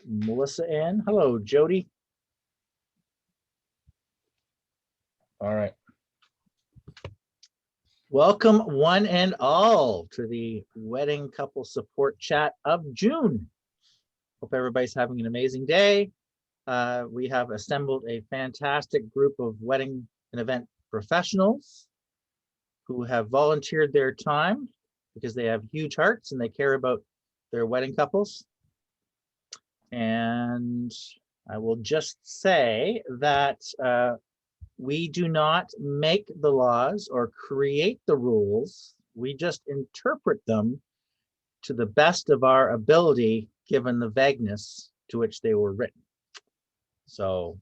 Melissa in. Hello, Jody. All right. Welcome one and all to the Wedding Couple Support Chat of June. Hope everybody's having an amazing day. We have assembled a fantastic group of wedding and event professionals who have volunteered their time because they have huge hearts and they care about their wedding couples. And I will just say that we do not make the laws or create the rules. We just interpret them to the best of our ability, given the vagueness to which they were written. So,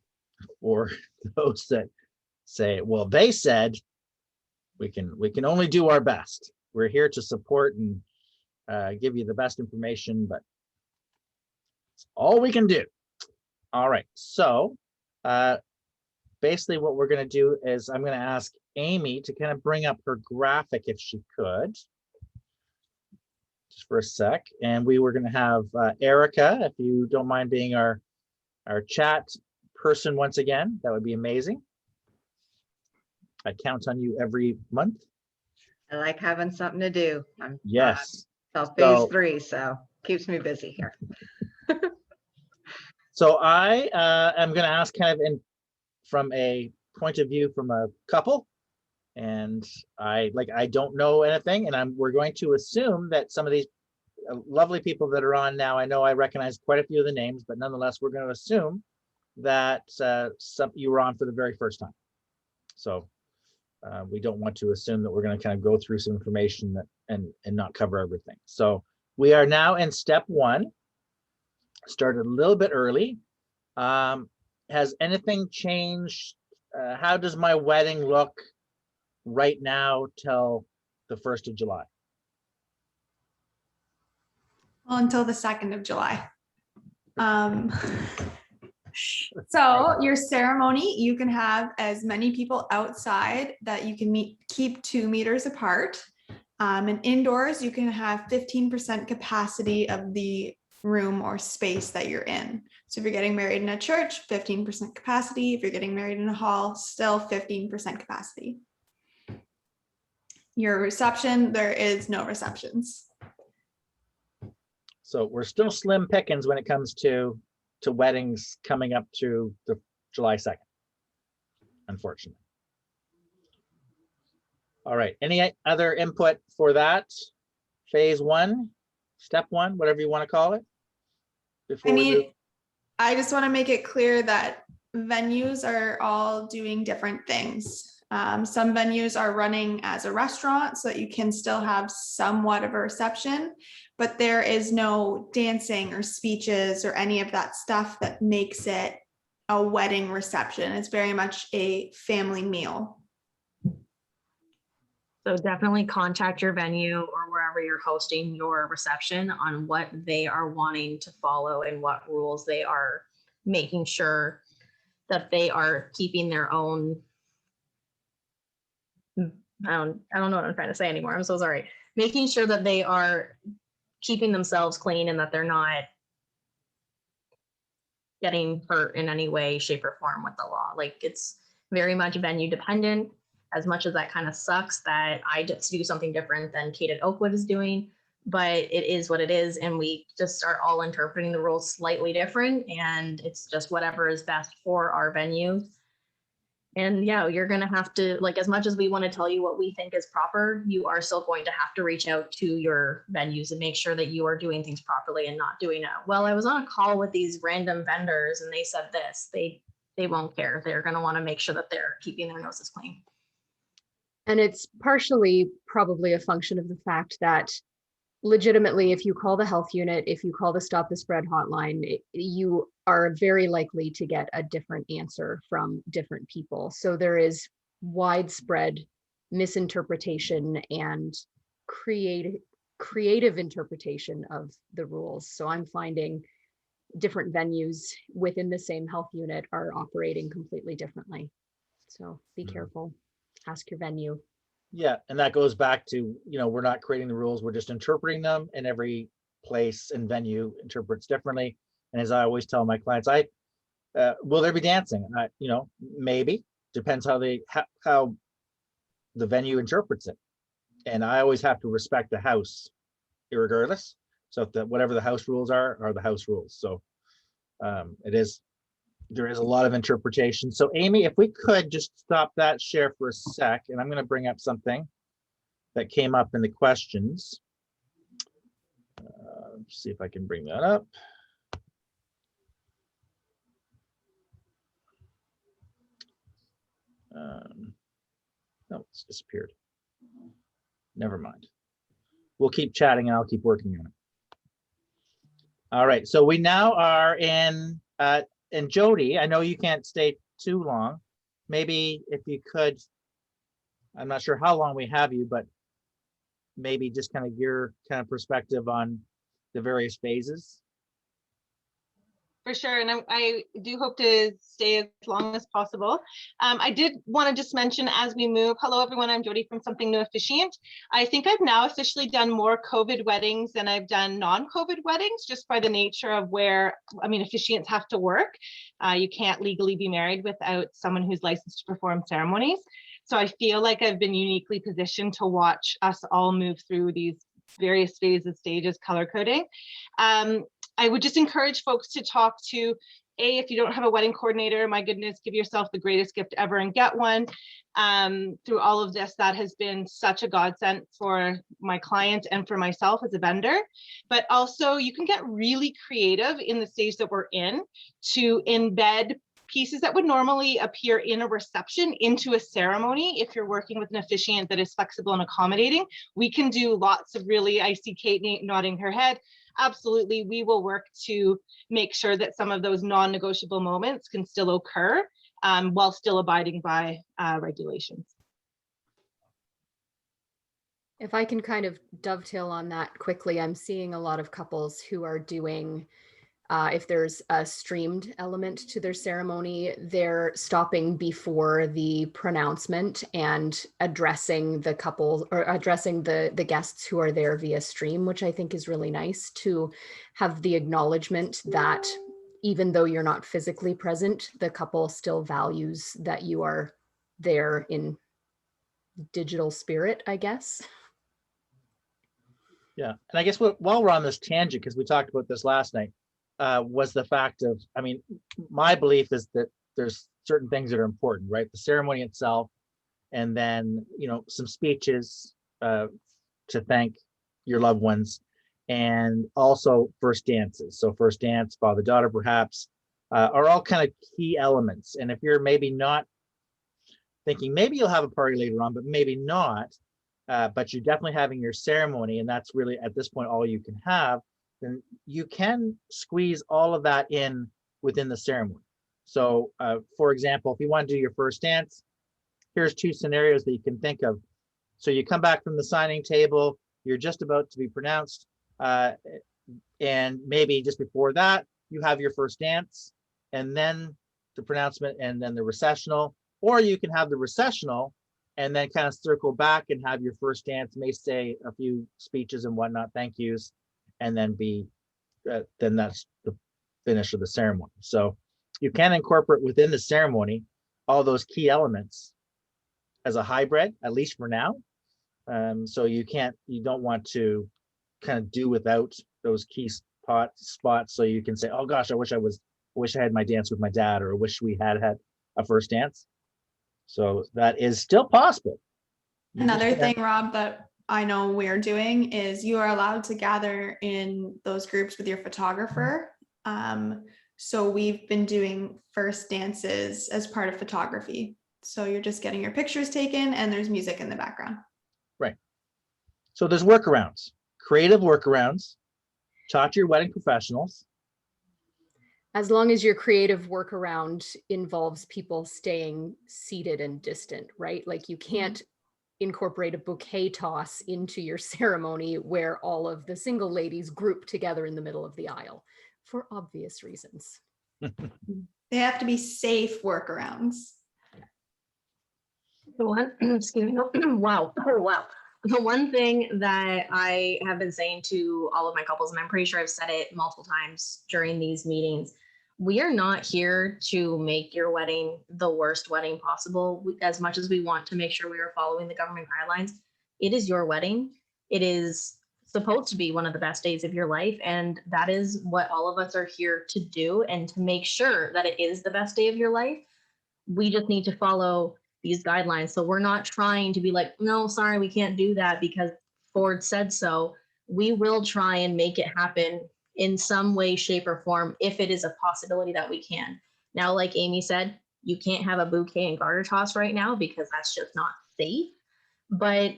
for those that say, well, they said, we can only do our best. We're here to support and give you the best information, but it's all we can do. All right, so basically what we're going to do is I'm going to ask Amy to kind of bring up her graphic if she could, just for a sec. And we were going to have Erica, if you don't mind being our chat person once again, that would be amazing. I count on you every month. I like having something to do. I'm Yes. phase 3, so keeps me busy here. So I am going to ask kind of from a point of view from a couple, and I don't know anything, and we're going to assume that some of these lovely people that are on now, I know I recognize quite a few of the names, but nonetheless, we're going to assume that you were on for the very first time. So we don't want to assume that we're going to kind of go through some information and not cover everything. So we are now in step 1. Started a little bit early. Has anything changed? How does my wedding look right now till the 1st of July? Well, until the 2nd of July. So your ceremony, you can have as many people outside that you can keep 2 meters apart. And indoors, you can have 15% capacity of the room or space that you're in. So if you're getting married in a church, 15% capacity. If you're getting married in a hall, still 15% capacity. Your reception, there is no receptions. So we're still slim pickings when it comes to weddings coming up to the July 2nd, unfortunately. All right, any other input for that? Phase 1, step 1, whatever you want to call it? I just want to make it clear that venues are all doing different things. Some venues are running as a restaurant so that you can still have somewhat of a reception, but there is no dancing or speeches or any of that stuff that makes it a wedding reception. It's very much a family meal. So definitely contact your venue or wherever you're hosting your reception on what they are wanting to follow and what rules they are making sure that they are keeping their own. I don't know what I'm trying to say anymore. I'm so sorry. Making sure that they are keeping themselves clean and that they're not getting hurt in any way, shape, or form with the law. Like, it's very much venue dependent. As much as that kind of sucks that I just do something different than Kate at Oakwood is doing, but it is what it is. And we just are all interpreting the rules slightly different. And it's just whatever is best for our venue. And yeah, you're going to have to, like, as much as we want to tell you what we think is proper, you are still going to have to reach out to your venues and make sure that you are doing things properly and not doing it. Well, I was on a call with these random vendors and they said this. They won't care. They're going to want to make sure that they're keeping their noses clean. And it's partially probably a function of the fact that legitimately, if you call the health unit, if you call the Stop the Spread hotline, you are very likely to get a different answer from different people. So there is widespread misinterpretation and creative interpretation of the rules. So I'm finding different venues within the same health unit are operating completely differently. So be careful. Ask your venue. Yeah, and that goes back to, we're not creating the rules, we're just interpreting them, and every place and venue interprets differently. And as I always tell my clients, will there be dancing? And maybe, depends how the venue interprets it. And I always have to respect the house irregardless. So whatever the house rules are the house rules. So there is a lot of interpretation. So Amy, if we could just stop that share for a sec, and I'm going to bring up something that came up in the questions. Let's see if I can bring that up. No, it's disappeared. Never mind. We'll keep chatting and I'll keep working on it. All right, so we now are in, and Jody, I know you can't stay too long. Maybe if you could, I'm not sure how long we have you, but maybe just kind of your kind of perspective on the various phases. For sure, and I do hope to stay as long as possible. I did want to just mention as we move, hello everyone, I'm Jody from Something New Officiant. I think I've now officially done more COVID weddings than I've done non-COVID weddings, just by the nature of where, officiants have to work. You can't legally be married without someone who's licensed to perform ceremonies. So I feel like I've been uniquely positioned to watch us all move through these various phases, stages, color coding. I would just encourage folks to talk to, if you don't have a wedding coordinator, my goodness, give yourself the greatest gift ever and get one. Through all of this, that has been such a godsend for my client and for myself as a vendor. But also you can get really creative in the stage that we're in to embed pieces that would normally appear in a reception into a ceremony. If you're working with an officiant that is flexible and accommodating, we can do lots of really, I see Kate nodding her head. Absolutely, we will work to make sure that some of those non-negotiable moments can still occur while still abiding by regulations. If I can kind of dovetail on that quickly, I'm seeing a lot of couples who are doing, if there's a streamed element to their ceremony, they're stopping before the pronouncement and addressing the couple or addressing the guests who are there via stream, which I think is really nice to have the acknowledgement that even though you're not physically present, the couple still values that you are there in digital spirit, I guess. Yeah, and I guess while we're on this tangent, because we talked about this last night, was the fact of, my belief is that there's certain things that are important, right? The ceremony itself, and then, some speeches to thank your loved ones, and also first dances. So first dance, father-daughter perhaps, are all kind of key elements. And if you're maybe not thinking, maybe you'll have a party later on, but maybe not, but you're definitely having your ceremony, and that's really at this point all you can have, then you can squeeze all of that in within the ceremony. So for example, if you want to do your first dance, here's two scenarios that you can think of. So you come back from the signing table, you're just about to be pronounced, and maybe just before that, you have your first dance, and then the pronouncement, and then the recessional, or you can have the recessional and then kind of circle back and have your first dance, may say a few speeches and whatnot, thank yous, and then then that's the finish of the ceremony. So you can incorporate within the ceremony all those key elements as a hybrid, at least for now. So you don't want to kind of do without those key spots. So you can say, oh gosh, I wish I had my dance with my dad, or I wish we had a first dance. So that is still possible. Another thing, Rob, that I know we're doing is you are allowed to gather in those groups with your photographer. So we've been doing first dances as part of photography. So you're just getting your pictures taken and there's music in the background. Right. So there's workarounds, creative workarounds. Talk to your wedding professionals. As long as your creative workaround involves people staying seated and distant, right? Like you can't incorporate a bouquet toss into your ceremony where all of the single ladies group together in the middle of the aisle for obvious reasons. They have to be safe workarounds. The one, excuse me. Wow. Oh, wow. the one thing that I have been saying to all of my couples, and I'm pretty sure I've said it multiple times during these meetings, we are not here to make your wedding the worst wedding possible. As much as we want to make sure we are following the government guidelines, it is your wedding. It is supposed to be one of the best days of your life. And that is what all of us are here to do, and to make sure that it is the best day of your life. We just need to follow these guidelines. So we're not trying to be like, no, sorry, we can't do that because Ford said so. We will try and make it happen in some way, shape, or form if it is a possibility that we can. Now, like Amy said, you can't have a bouquet and garter toss right now because that's just not safe. But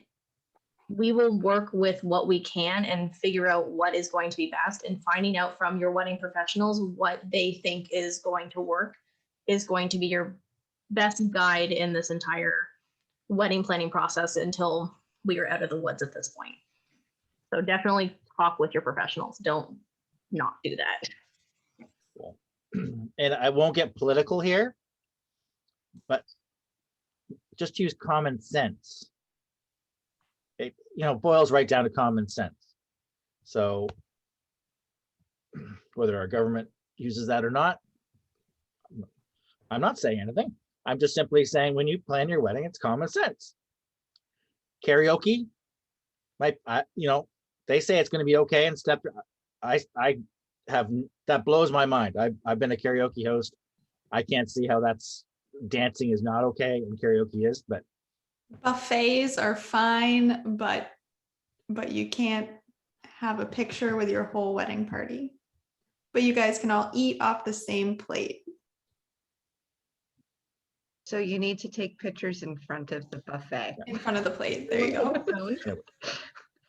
we will work with what we can and figure out what is going to be best, and finding out from your wedding professionals what they think is going to work is going to be your best guide in this entire wedding planning process until we are out of the woods at this point. So definitely talk with your professionals. Don't not do that. Cool. And I won't get political here, but just use common sense. It, boils right down to common sense. So whether our government uses that or not, I'm not saying anything. I'm just simply saying when you plan your wedding, it's common sense. Karaoke, they say it's going to be okay and step. I have, that blows my mind. I've been a karaoke host. I can't see how dancing is not okay and karaoke is, but Buffets are fine, but you can't have a picture with your whole wedding party. But you guys can all eat off the same plate. So you need to take pictures in front of the buffet. In front of the plate. There you go.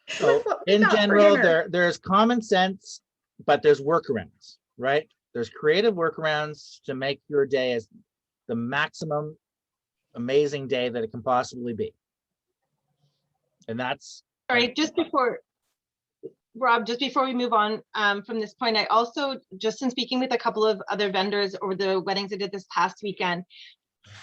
so in general, there's common sense, but there's workarounds, right? There's creative workarounds to make your day as the maximum amazing day that it can possibly be. And that's Sorry, Rob, just before we move on from this point, I also, just in speaking with a couple of other vendors over the weddings I did this past weekend,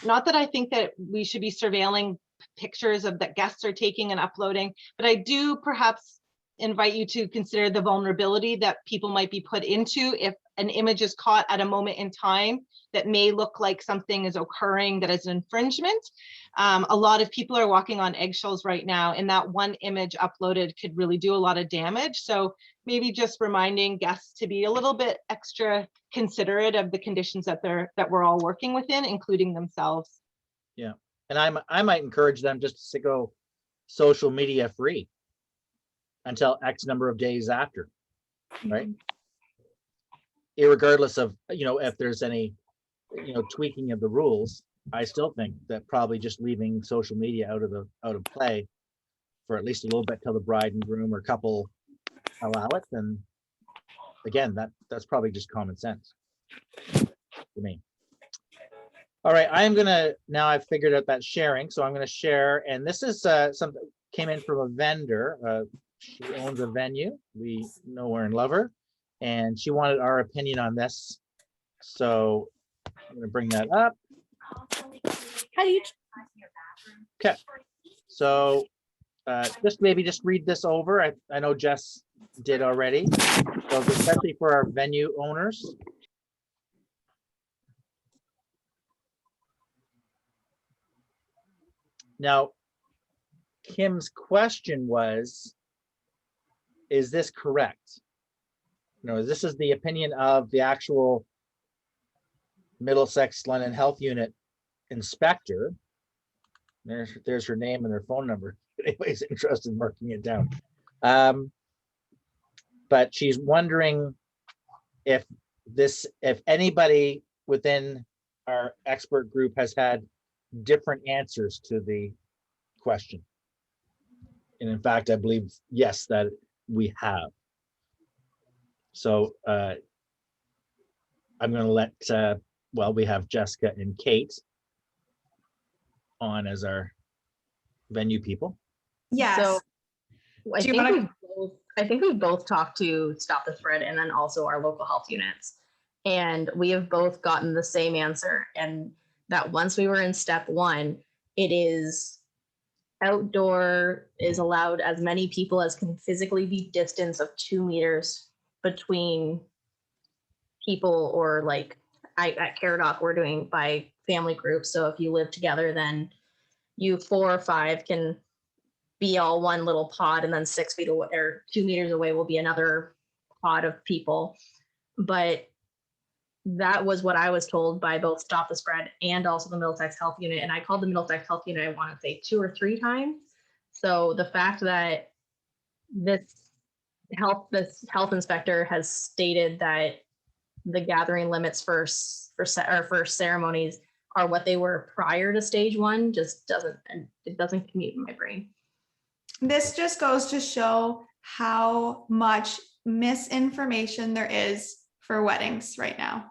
not that I think that we should be surveilling pictures of that guests are taking and uploading, but I do perhaps invite you to consider the vulnerability that people might be put into if an image is caught at a moment in time that may look like something is occurring that is an infringement. A lot of people are walking on eggshells right now, and that one image uploaded could really do a lot of damage. So maybe just reminding guests to be a little bit extra considerate of the conditions that we're all working within, including themselves. Yeah, and I might encourage them just to go social media free until X number of days after, right? Irregardless of, if there's any, tweaking of the rules, I still think that probably just leaving social media out of play for at least a little bit till the bride and groom or couple allow it. And again, that's probably just common sense to me. All right, now I've figured out that sharing, so I'm going to share, and this is something came in from a vendor. She owns a venue. We know her and love her, and she wanted our opinion on this. So I'm going to bring that up. Okay. So just read this over. I know Jess did already. So especially for our venue owners. Now, Kim's question was, is this correct? This is the opinion of the actual Middlesex London Health Unit inspector. There's her name and her phone number. If anybody's interested in marking it down. But she's wondering if anybody within our expert group has had different answers to the question. And in fact, I believe, yes, that we have. So I'm going to let, we have Jessica and Kate on as our venue people. Yes. So I think we both talked to Stop the Spread and then also our local health units. And we have both gotten the same answer. And that once we were in step one, it is outdoor is allowed as many people as can physically be distance of 2 meters between people, or like at Caradoc, we're doing by family groups. So if you live together, then you 4 or 5 can be all one little pod, and then 6 feet away or 2 meters away will be another pod of people. But that was what I was told by both Stop the Spread and also the Middlesex Health Unit. And I called the Middlesex Health Unit, I want to say 2 or 3 times. So the fact that this health inspector has stated that the gathering limits for ceremonies are what they were prior to stage 1 just doesn't commute in my brain. This just goes to show how much misinformation there is for weddings right now.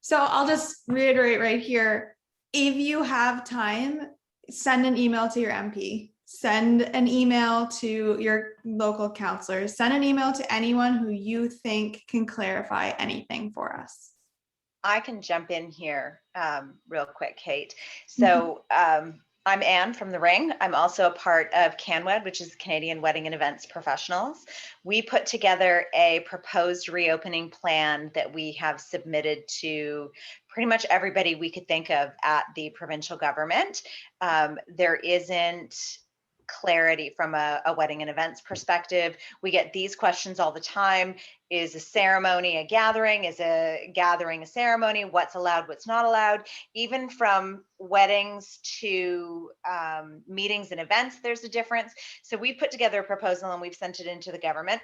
So I'll just reiterate right here. If you have time, send an email to your MP, send an email to your local counselor, send an email to anyone who you think can clarify anything for us. I can jump in here real quick, Kate. So I'm Anne from The Ring. I'm also a part of CanWed, which is Canadian Wedding and Events Professionals. We put together a proposed reopening plan that we have submitted to pretty much everybody we could think of at the provincial government. There isn't clarity from a wedding and events perspective. We get these questions all the time. Is a ceremony a gathering? Is a gathering a ceremony? What's allowed, what's not allowed? Even from weddings to meetings and events, there's a difference. So we put together a proposal and we've sent it into the government.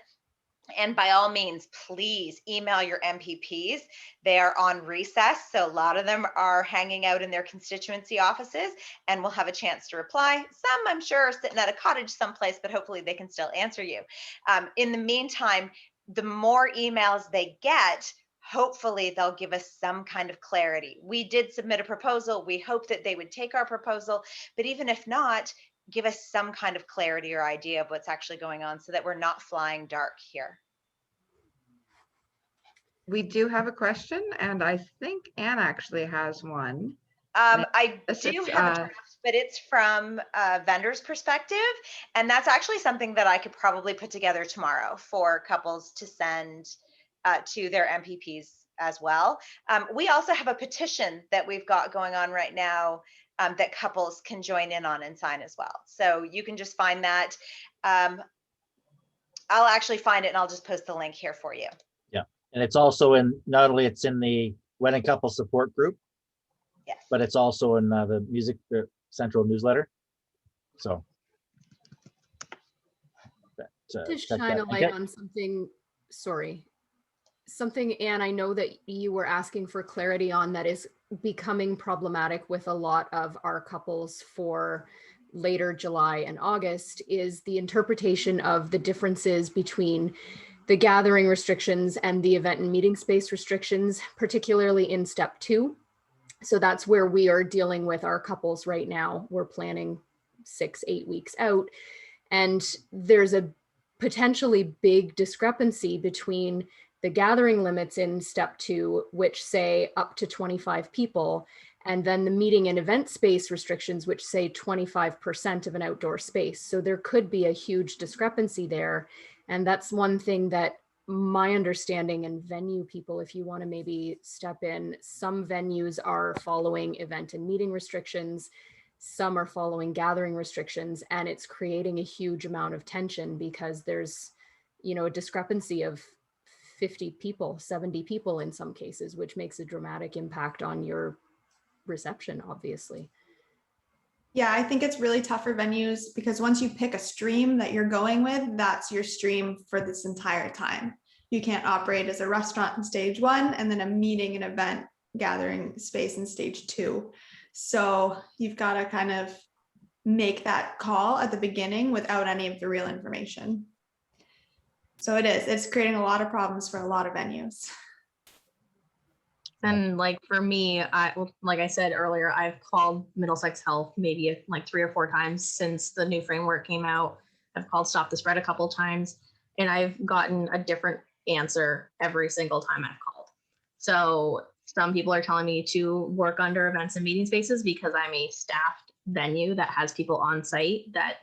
And by all means, please email your MPPs. They are on recess, so a lot of them are hanging out in their constituency offices, and we'll have a chance to reply. Some, I'm sure, are sitting at a cottage someplace, but hopefully they can still answer you. In the meantime, the more emails they get, hopefully they'll give us some kind of clarity. We did submit a proposal. We hope that they would take our proposal, but even if not, give us some kind of clarity or idea of what's actually going on so that we're not flying dark here. We do have a question, and I think Anne actually has one. I do have a draft, but it's from a vendor's perspective. And that's actually something that I could probably put together tomorrow for couples to send to their MPPs as well. We also have a petition that we've got going on right now that couples can join in on and sign as well. So you can just find that. I'll actually find it and I'll just post the link here for you. Yeah, and it's also in, not only it's in the wedding couple support group, yes, but it's also in the Music Central newsletter. So To shine a light on something, something, Anne, I know that you were asking for clarity on that is becoming problematic with a lot of our couples for later July and August is the interpretation of the differences between the gathering restrictions and the event and meeting space restrictions, particularly in step 2. So that's where we are dealing with our couples right now. We're planning 6-8 weeks out, and there's a potentially big discrepancy between the gathering limits in step 2, which say up to 25 people, and then the meeting and event space restrictions, which say 25% of an outdoor space. So there could be a huge discrepancy there. And that's one thing that my understanding, and venue people, if you want to maybe step in, some venues are following event and meeting restrictions, some are following gathering restrictions, and it's creating a huge amount of tension because there's, a discrepancy of 50 people, 70 people in some cases, which makes a dramatic impact on your reception, obviously. Yeah, I think it's really tough for venues because once you pick a stream that you're going with, that's your stream for this entire time. You can't operate as a restaurant in stage 1 and then a meeting and event gathering space in stage 2. So you've got to kind of make that call at the beginning without any of the real information. So it's creating a lot of problems for a lot of venues. And like for me, like I said earlier, I've called Middlesex Health maybe like 3 or 4 times since the new framework came out. I've called Stop the Spread a couple times, and I've gotten a different answer every single time I've called. So some people are telling me to work under events and meeting spaces because I'm a staffed venue that has people on site that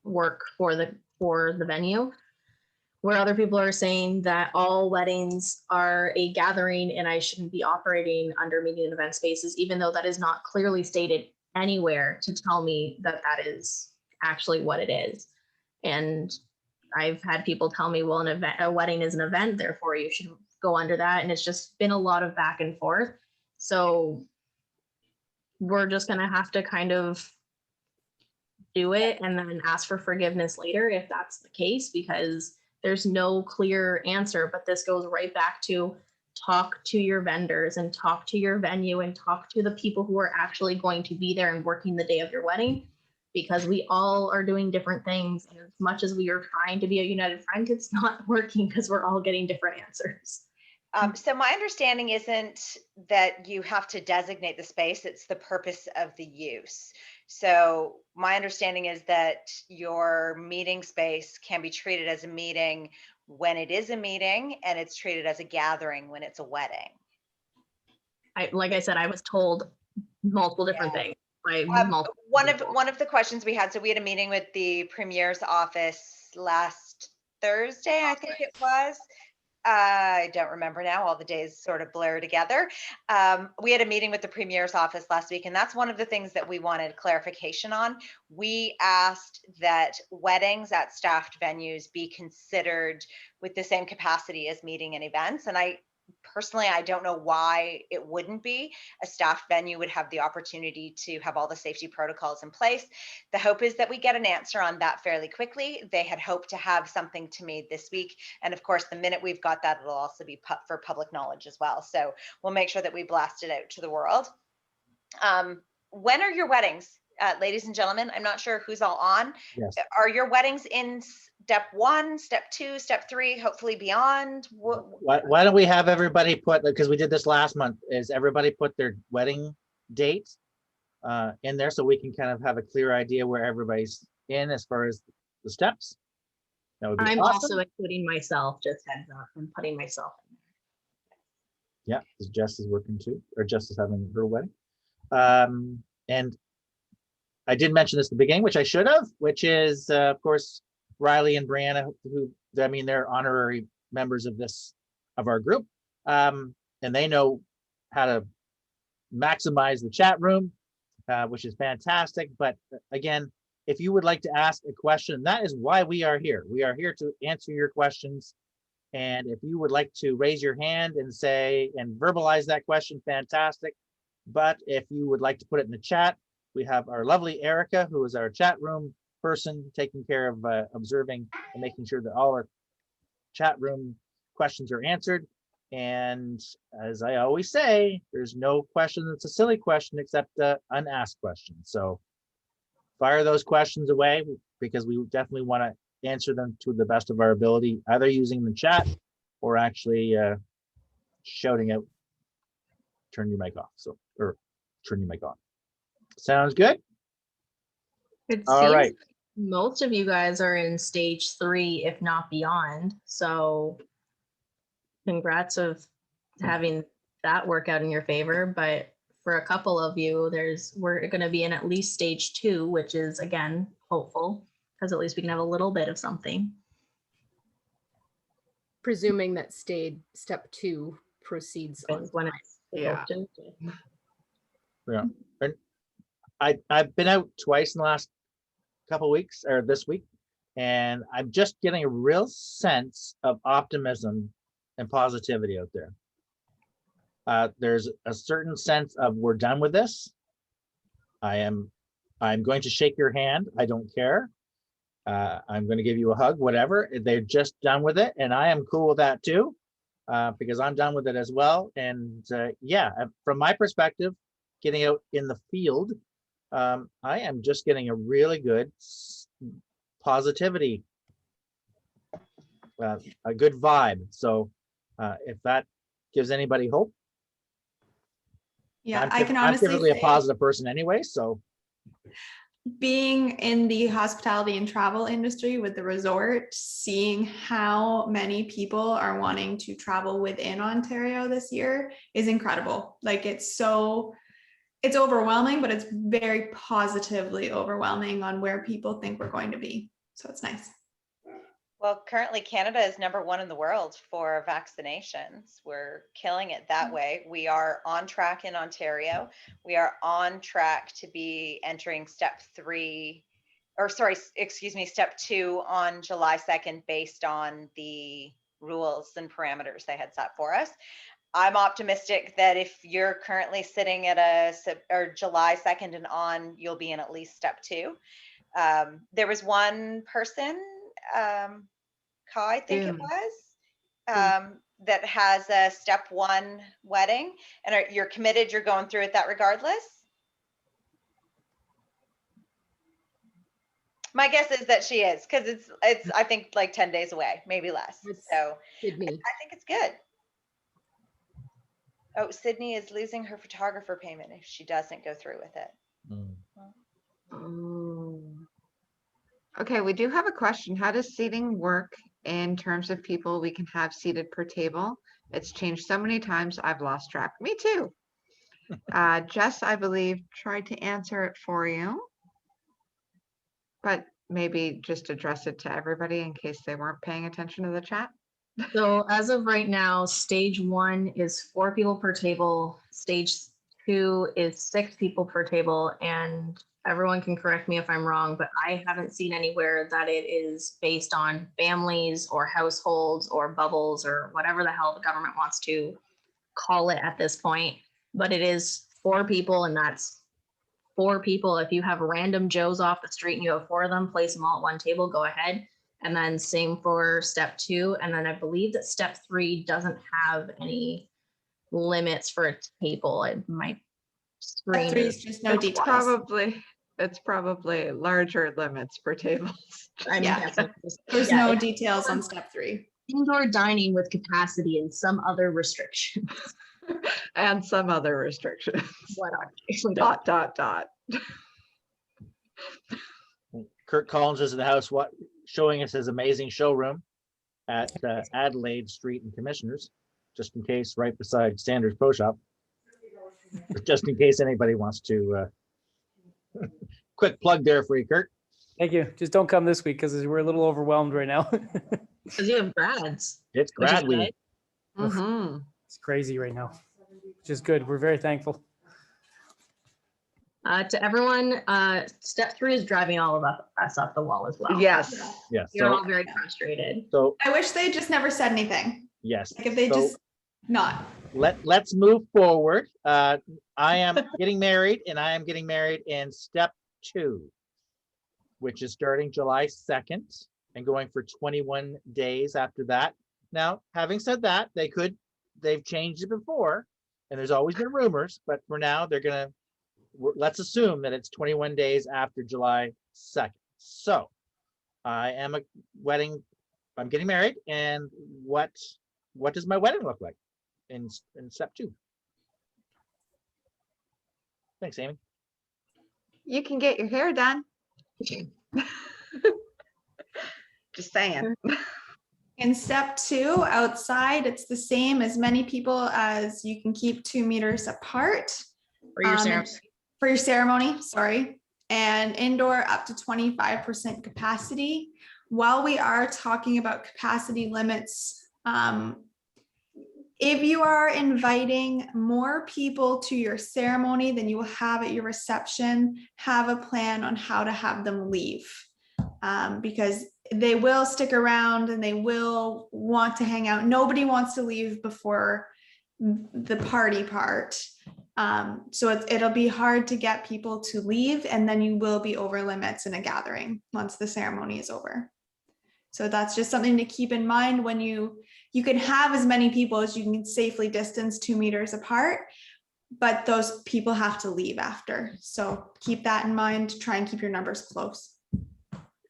work for the venue, where other people are saying that all weddings are a gathering and I shouldn't be operating under meeting and event spaces, even though that is not clearly stated anywhere to tell me that that is actually what it is. And I've had people tell me, well, a wedding is an event, therefore you should go under that. And it's just been a lot of back and forth. So we're just going to have to kind of do it and then ask for forgiveness later if that's the case, because there's no clear answer. But this goes right back to talk to your vendors and talk to your venue and talk to the people who are actually going to be there and working the day of your wedding, because we all are doing different things. And as much as we are trying to be a united front, it's not working because we're all getting different answers. So my understanding isn't that you have to designate the space, it's the purpose of the use. So my understanding is that your meeting space can be treated as a meeting when it is a meeting, and it's treated as a gathering when it's a wedding. Like I said, I was told multiple different things. One of the questions we had, so we had a meeting with the Premier's office last Thursday, I think it was. I don't remember now, all the days sort of blur together. We had a meeting with the Premier's office last week, and that's one of the things that we wanted clarification on. We asked that weddings at staffed venues be considered with the same capacity as meeting and events. And personally, I don't know why it wouldn't be. A staffed venue would have the opportunity to have all the safety protocols in place. The hope is that we get an answer on that fairly quickly. They had hoped to have something to me this week. And of course, the minute we've got that, it'll also be for public knowledge as well. So we'll make sure that we blast it out to the world. When are your weddings, ladies and gentlemen? I'm not sure who's all on. Yes. Are your weddings in step 1, step 2, step 3, hopefully beyond? Why don't we have everybody put, because we did this last month, is everybody put their wedding date in there so we can kind of have a clear idea where everybody's in as far as the steps? That would be I'm awesome. also including myself, just heads up, and putting myself in there. Yeah, because Jess is working too, or Jess is having her wedding. And I did mention this at the beginning, which I should have, which is, of course, Riley and Brianna, who, I mean, they're honorary members of our group. And they know how to maximize the chat room, which is fantastic. But again, if you would like to ask a question, that is why we are here. We are here to answer your questions. And if you would like to raise your hand and say, and verbalize that question, fantastic. But if you would like to put it in the chat, we have our lovely Erica, who is our chat room person, taking care of observing and making sure that all our chat room questions are answered. And as I always say, there's no question that's a silly question except an unasked question. So fire those questions away, because we definitely want to answer them to the best of our ability, either using the chat or actually shouting out, turn your mic off. So, or turn your mic on. Sounds good? It All seems right. most of you guys are in stage 3, if not beyond. So congrats of having that work out in your favor. But for a couple of you, we're going to be in at least stage 2, which is, again, hopeful, because at least we can have a little bit of something. Presuming that step 2 proceeds on. Is when it's Yeah. open. Yeah. And I've been out twice in the last couple weeks, or this week, and I'm just getting a real sense of optimism and positivity out there. There's a certain sense of we're done with this. I'm going to shake your hand. I don't care. I'm going to give you a hug, whatever. They're just done with it, and I am cool with that too, because I'm done with it as well. And yeah, from my perspective, getting out in the field, I am just getting a really good positivity, a good vibe. So if that gives anybody hope. Yeah, I can I'm honestly typically a say, positive person anyway, so. being in the hospitality and travel industry with the resort, seeing how many people are wanting to travel within Ontario this year is incredible. Like, it's it's overwhelming, but it's very positively overwhelming on where people think we're going to be. So it's nice. Well, currently Canada is #1 in the world for vaccinations. We're killing it that way. We are on track in Ontario. We are on track to be entering step 2 on July 2nd, based on the rules and parameters they had set for us. I'm optimistic that if you're currently sitting at July 2nd and on, you'll be in at least step 2. There was one person, Kai, I think it was, that has a step 1 wedding, and you're committed, you're going through it that regardless. My guess is that she is, because it's I think like 10 days away, maybe less. So Sydney. I think it's good. Oh, Sydney is losing her photographer payment if she doesn't go through with it. Okay, we do have a question. How does seating work in terms of people we can have seated per table? It's changed so many times, I've lost track. Me too. Jess, I believe, tried to answer it for you, but maybe just address it to everybody in case they weren't paying attention to the chat. So as of right now, stage 1 is 4 people per table. Stage 2 is 6 people per table. And everyone can correct me if I'm wrong, but I haven't seen anywhere that it is based on families or households or bubbles or whatever the hell the government wants to call it at this point. But it is 4 people, and that's 4 people. If you have random Joes off the street and you have 4 of them, place them all at one table, go ahead. And then same for step 2. And then I believe that step 3 doesn't have any limits for a table. It might Step 3 is just no It's details. probably larger limits per tables. I'm Yeah. guessing. There's Yeah, no it's details on step 3. indoor dining with capacity and some other restrictions. And some other restrictions. What are they? Dot. Kurt Collins is in the house, showing us his amazing showroom at Adelaide Street and Commissioners, just in case, right beside Standards Pro Shop. Just in case anybody wants to. Quick plug there for you, Kurt. Thank you. Just don't come this week because we're a little overwhelmed right now. Because you have grads. It's which is grad week. good. Mm-hmm. It's crazy right now, which is good. We're very thankful. To everyone, step 3 is driving all of us up the wall as well. Yes. Yes. You're all So, very frustrated. I wish they just never said anything. yes. Like if they So just not. let's move forward. I am getting married, and I am getting married in step 2, which is starting July 2nd and going for 21 days after that. Now, having said that, they've changed it before, and there's always been rumors, but for now let's assume that it's 21 days after July 2nd. So I'm getting married, and what does my wedding look like in step 2? Thanks, Amy. You can get your hair done. Just saying. In step 2, outside, it's the same, as many people as you can keep 2 meters apart. For your Um, ceremony. For your ceremony, sorry. And indoor up to 25% capacity. While we are talking about capacity limits, if you are inviting more people to your ceremony than you will have at your reception, have a plan on how to have them leave. Because they will stick around and they will want to hang out. Nobody wants to leave before the party part. So it'll be hard to get people to leave, and then you will be over limits in a gathering once the ceremony is over. So that's just something to keep in mind when you can have as many people as you can safely distance 2 meters apart, but those people have to leave after. So keep that in mind, try and keep your numbers close.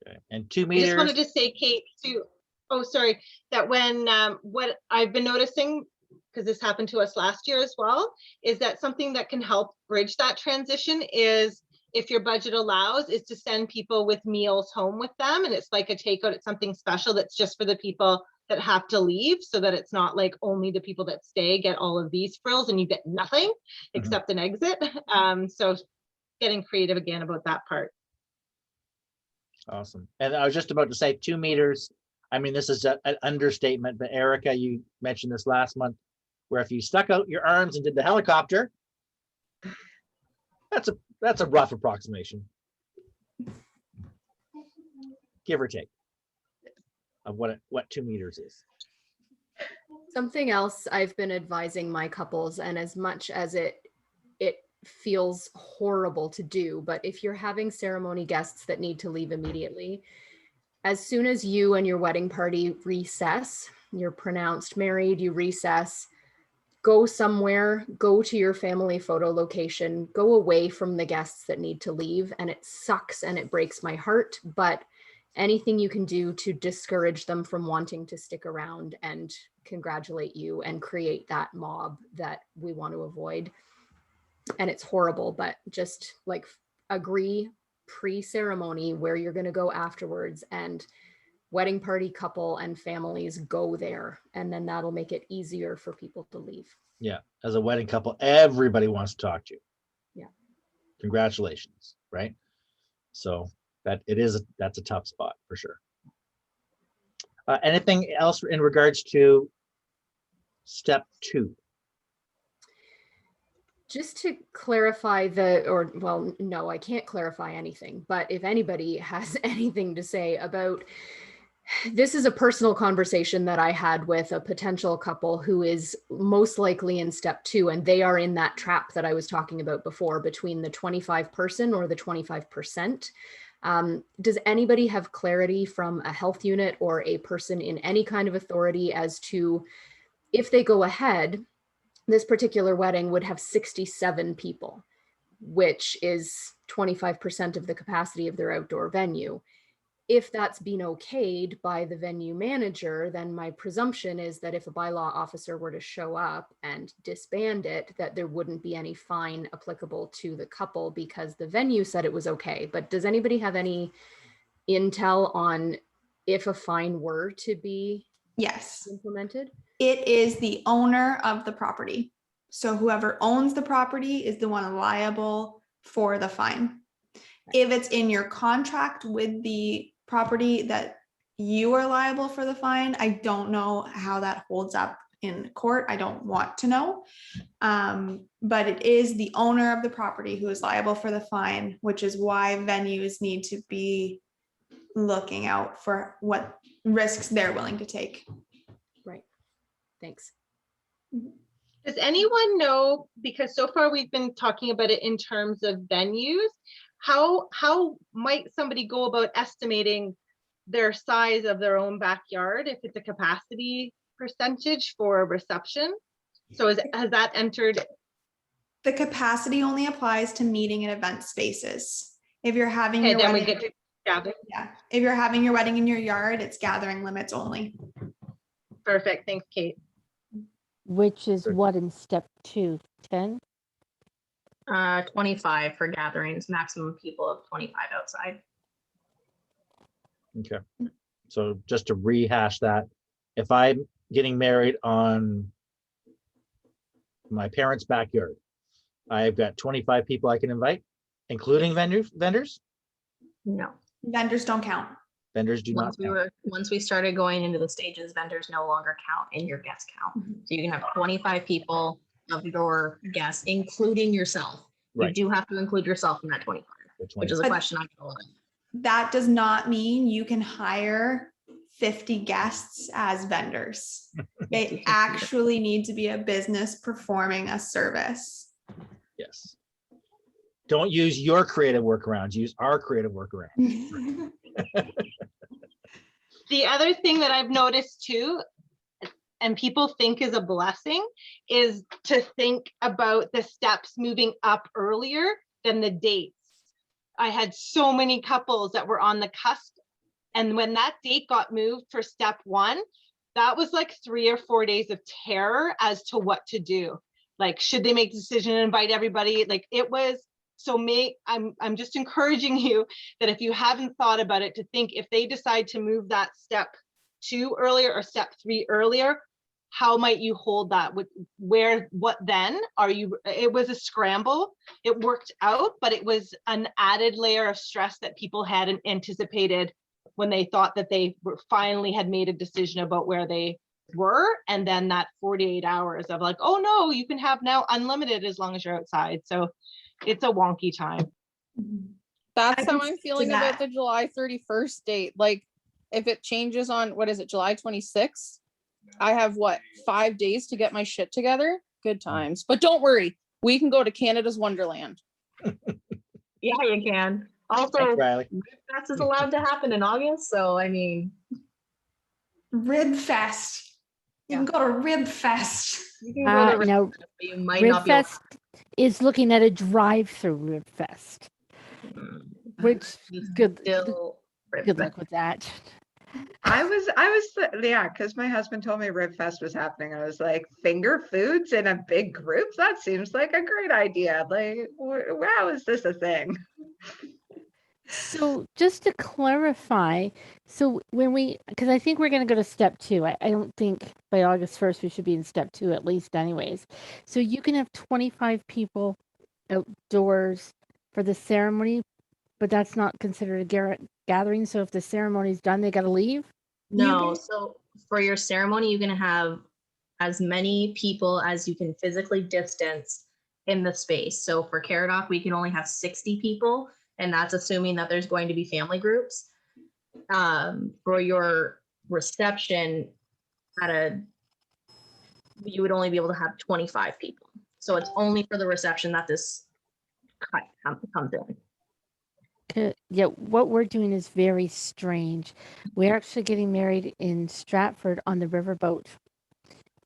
Okay. And 2 I meters. just wanted to say, Kate, too. Oh, sorry. That when what I've been noticing, because this happened to us last year as well, is that something that can help bridge that transition is, if your budget allows, is to send people with meals home with them. And it's like a takeout. It's something special that's just for the people that have to leave, so that it's not like only the people that stay get all of these frills and you get nothing except an exit. So getting creative again about that part. Awesome. And I was just about to say 2 meters. I mean, this is an understatement, but Erica, you mentioned this last month, where if you stuck out your arms and did the helicopter, that's a rough approximation, give or take, of what 2 meters is. Something else I've been advising my couples, and as much as it feels horrible to do, but if you're having ceremony guests that need to leave immediately, as soon as you and your wedding party recess, you're pronounced married, you recess, go somewhere, go to your family photo location, go away from the guests that need to leave. And it sucks and it breaks my heart, but anything you can do to discourage them from wanting to stick around and congratulate you and create that mob that we want to avoid. And it's horrible, but just like agree pre-ceremony where you're going to go afterwards, and wedding party couple and families go there, and then that'll make it easier for people to leave. Yeah, as a wedding couple, everybody wants to talk to you. Yeah. Congratulations, right? So that's a tough spot for sure. Anything else in regards to step 2? Just to clarify well, no, I can't clarify anything, but if anybody has anything to say about, this is a personal conversation that I had with a potential couple who is most likely in step 2, and they are in that trap that I was talking about before between the 25 person or the 25%. Does anybody have clarity from a health unit or a person in any kind of authority as to, if they go ahead, this particular wedding would have 67 people, which is 25% of the capacity of their outdoor venue. If that's been okayed by the venue manager, then my presumption is that if a bylaw officer were to show up and disband it, that there wouldn't be any fine applicable to the couple because the venue said it was okay. But does anybody have any intel on if a fine were to be Yes, implemented? it is the owner of the property. So whoever owns the property is the one liable for the fine. If it's in your contract with the property that you are liable for the fine, I don't know how that holds up in court. I don't want to know. But it is the owner of the property who is liable for the fine, which is why venues need to be looking out for what risks they're willing to take. Right. Thanks. Does anyone know, because so far we've been talking about it in terms of venues, how might somebody go about estimating their size of their own backyard if it's a capacity percentage for a reception? So has that entered? The capacity only applies to meeting and event spaces. If you're having Okay, your then we wedding, get to gather. yeah, if you're having your wedding in your yard, it's gathering limits only. Perfect, thanks, Kate. Which is Good. what in step 2, 10? 25 for gatherings, maximum people of 25 outside. Okay. So just to rehash that, if I'm getting married on my parents' backyard, I've got 25 people I can invite, including vendors? No. Vendors don't count. Vendors do not count. Once we started going into the stages, vendors no longer count in your guest count. So you can have 25 people of your guests, including yourself. You Right. do have to include yourself in that 25, The which is a 20. question I get a lot. That does not mean you can hire 50 guests as vendors. They actually need to be a business performing a service. Yes. Don't use your creative workarounds, use our creative workaround. The other thing that I've noticed too, and people think is a blessing, is to think about the steps moving up earlier than the dates. I had so many couples that were on the cusp, and when that date got moved for step 1, that was like 3 or 4 days of terror as to what to do. Like, should they make the decision and invite everybody? Like, it was, so I'm just encouraging you that if you haven't thought about it, to think if they decide to move that step 2 earlier or step 3 earlier, how might you hold that with what then are you, it was a scramble. It worked out, but it was an added layer of stress that people hadn't anticipated when they thought that they were finally had made a decision about where they were. And then that 48 hours of like, oh no, you can have now unlimited as long as you're outside. So it's a wonky time. That's I how can I'm speak to feeling about that. the July 31st date. Like, if it changes on, what is it, July 26th? I have what, 5 days to get my shit together? Good times. But don't worry, we can go to Canada's Wonderland. Yeah, you can. Thanks, Also, Riley. Fest is allowed to happen in August, so I mean, Rib Fest. You can go to Rib Fest. you can go to No, Rib Fest, but you might not be able Ribfest is looking at a drive-through Ribfest, which good, still Rib good Fest. luck with that. Yeah, because my husband told me Rib Fest was happening. I was like, finger foods in a big group? That seems like a great idea. Like, how is this a thing? So just to clarify, so when because I think we're going to go to step 2. I don't think by August 1st we should be in step 2 at least anyways. So you can have 25 people outdoors for the ceremony, but that's not considered a gathering. So if the ceremony's done, they got to leave. No, so for your ceremony, you're gonna have as many people as you can physically distance in the space. So for Caradoc, we can only have 60 people, and that's assuming that there's going to be family groups. For your reception, you would only be able to have 25 people. So it's only for the reception that this comes in. Yeah, what we're doing is very strange. We're actually getting married in Stratford on the riverboat.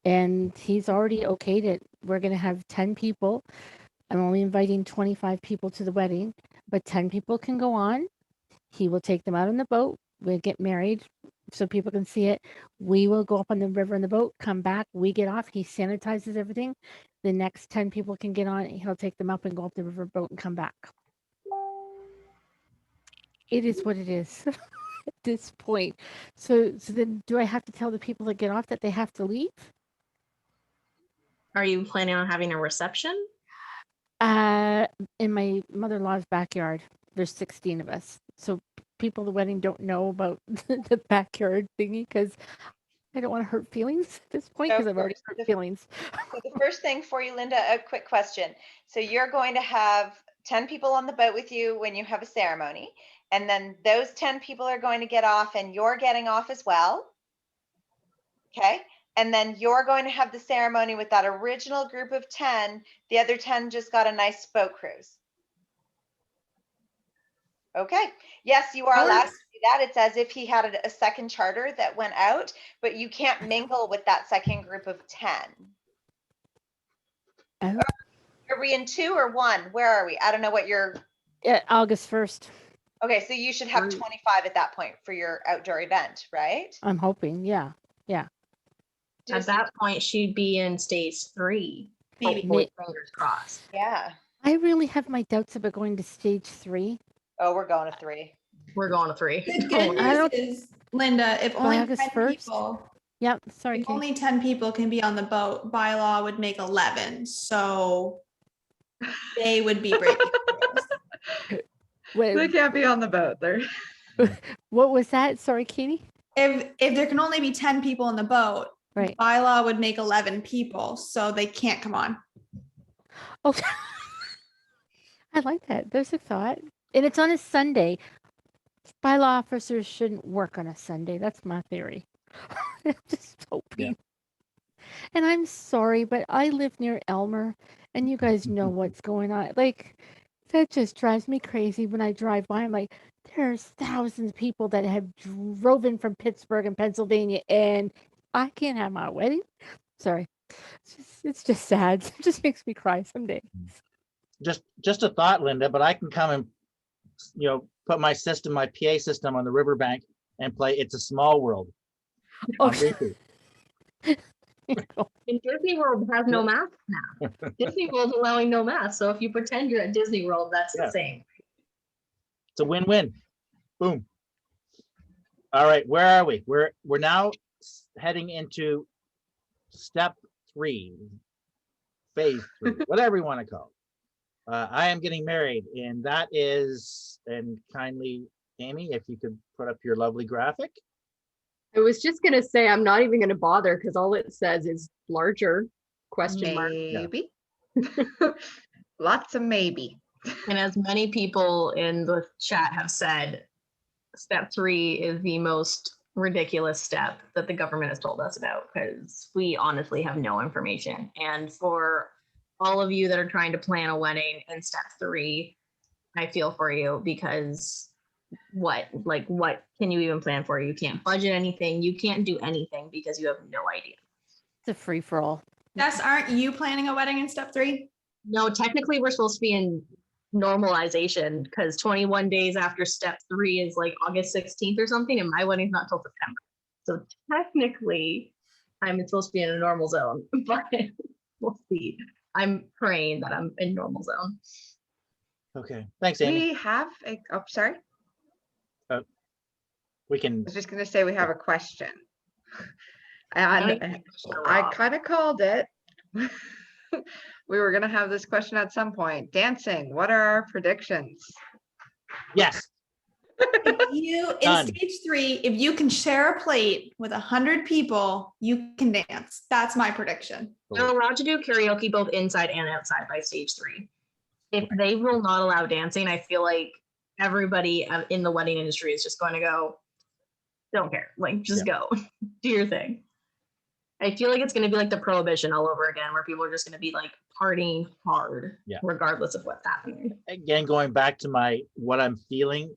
And he's already okayed it. We're going to have 10 people. I'm only inviting 25 people to the wedding, but 10 people can go on. He will take them out on the boat. We'll get married so people can see it. We will go up on the river in the boat, come back. We get off. He sanitizes everything. The next 10 people can get on. He'll take them up and go up the river boat and come back. It is what it is at this point. So then do I have to tell the people that get off that they have to leave? Are you planning on having a reception? In my mother-in-law's backyard, there's 16 of us. So people at the wedding don't know about the backyard thingy because I don't want to hurt feelings at this point because I've already hurt feelings. So the first thing for you, Linda, a quick question. So you're going to have 10 people on the boat with you when you have a ceremony, and then those 10 people are going to get off and you're getting off as well. Okay. And then you're going to have the ceremony with that original group of 10. The other 10 just got a nice boat cruise. Okay. Yes, you are allowed to do that. It's as if he had a second charter that went out, but you can't mingle with that second group of 10. Oh. Are we in 2 or 1? Where are we? I don't know what you're. Yeah, August 1st. Okay, so you should have 25 at that point for your outdoor event, right? I'm hoping. Yeah. At that point, she'd be in stage 3. Maybe. Hopefully, fingers crossed. Yeah. I really have my doubts about going to stage 3. Oh, we're going to 3. We're going to 3. The good news is, Linda, if only August 10 1st? people, Yep. Sorry, if Katie. only 10 people can be on the boat, bylaw would make 11. So they would be breaking the rules. They can't be on the boat. They're What was that? Sorry, Katie. If there can only be 10 people on the boat, Right. bylaw would make 11 people, so they can't come on. Oh, I like that. There's a thought. And it's on a Sunday. Bylaw officers shouldn't work on a Sunday. That's my theory. I'm just hoping. And I'm sorry, but I live near Elmer, and you guys know what's going on. Like, that just drives me crazy when I drive by. I'm like, there's thousands of people that have driven from Pittsburgh and Pennsylvania, and I can't have my wedding. Sorry. It's just sad. It just makes me cry some days. Just a thought, Linda, but I can come and, put my PA system on the riverbank and play It's a Small World. Oh, And Disney World has no masks now. Disney World's allowing no masks. So if you pretend you're at Disney World, that's insane. It's a win-win. Boom. All right, where are we? We're now heading into step 3, phase 3, whatever you want to call it. I am getting married, and that is, and kindly, Amy, if you could put up your lovely graphic. I was just gonna say, I'm not even gonna bother because all it says is larger question mark. Maybe. Lots of maybe. And as many people in the chat have said, step 3 is the most ridiculous step that the government has told us about, because we honestly have no information. And for all of you that are trying to plan a wedding in step 3, I feel for you, because what can you even plan for? You can't budget anything. You can't do anything because you have no idea. It's a free for all. Jess, aren't you planning a wedding in step 3? No, technically we're supposed to be in normalization, because 21 days after step 3 is like August 16th or something, and my wedding's not till September. So technically I'm supposed to be in a normal zone, but we'll see. I'm praying that I'm in normal zone. Okay, thanks, Amy. We have a, oh, sorry. We can, I was just gonna say we have a question. And I kind of called it. We were gonna have this question at some point. Dancing, what are our predictions? yes, If you, in Done. stage 3, if you can share a plate with 100 people, you can dance. That's my prediction. They're allowed to do karaoke both inside and outside by stage 3. If they will not allow dancing, I feel like everybody in the wedding industry is just going to go, don't care, like just go, do your thing. I feel like it's going to be like the prohibition all over again, where people are just going to be like partying hard, regardless of what's happening. again, going back to what I'm feeling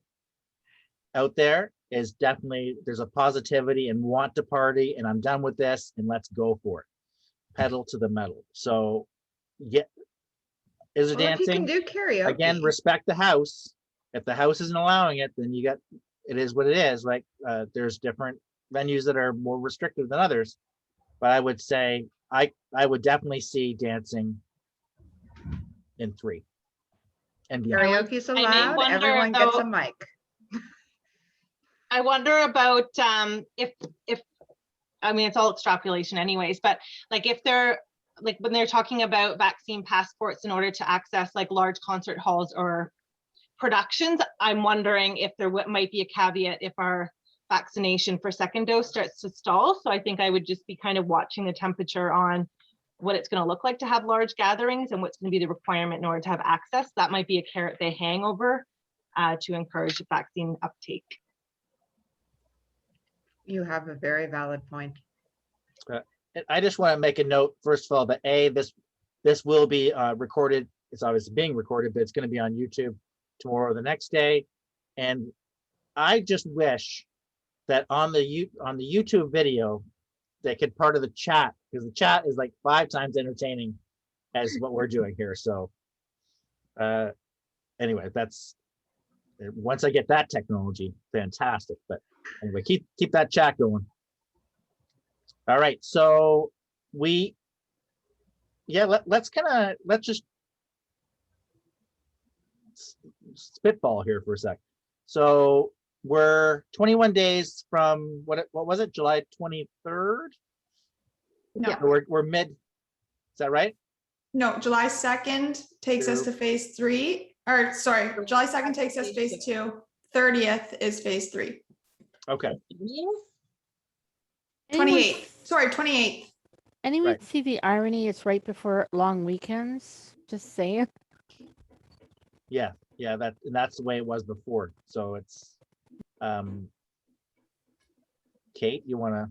out there is definitely, there's a positivity and want to party, and I'm done with this, and let's go for it. Pedal to the metal. So yeah, is it Well, if you can dancing? do karaoke. Again, respect the house. If the house isn't allowing it, then it is what it is. Like there's different venues that are more restrictive than others. But I would say I would definitely see dancing in 3 and beyond. Karaoke's may allowed, wonder, everyone gets a though- mic. I wonder about if I mean, it's all extrapolation anyways, but like if they're like when they're talking about vaccine passports in order to access like large concert halls or productions, I'm wondering if there might be a caveat if our vaccination for second dose starts to stall. So I think I would just be kind of watching the temperature on what it's going to look like to have large gatherings and what's going to be the requirement in order to have access. That might be a carrot they hang over to encourage vaccine uptake. You have a very valid point. I just want to make a note, first of all, that this will be recorded. It's obviously being recorded, but it's going to be on YouTube tomorrow or the next day. And I just wish that on the YouTube video, they could part of the chat, because the chat is like 5 times entertaining as what we're doing here. So anyway, that's, once I get that technology, fantastic. But anyway, keep that chat going. All right, so let's just spitball here for a sec. So we're 21 days from what was it, July 23rd? No. We're mid, is that right? No, July 2nd takes us to phase 3, or sorry, July 2nd takes us phase 2. 30th is phase 3. Okay. 28th, sorry, 28th. Anyone Right. see the irony? It's right before long weekends. Just saying. Yeah, that's the way it was before. So it's Kate, you want to?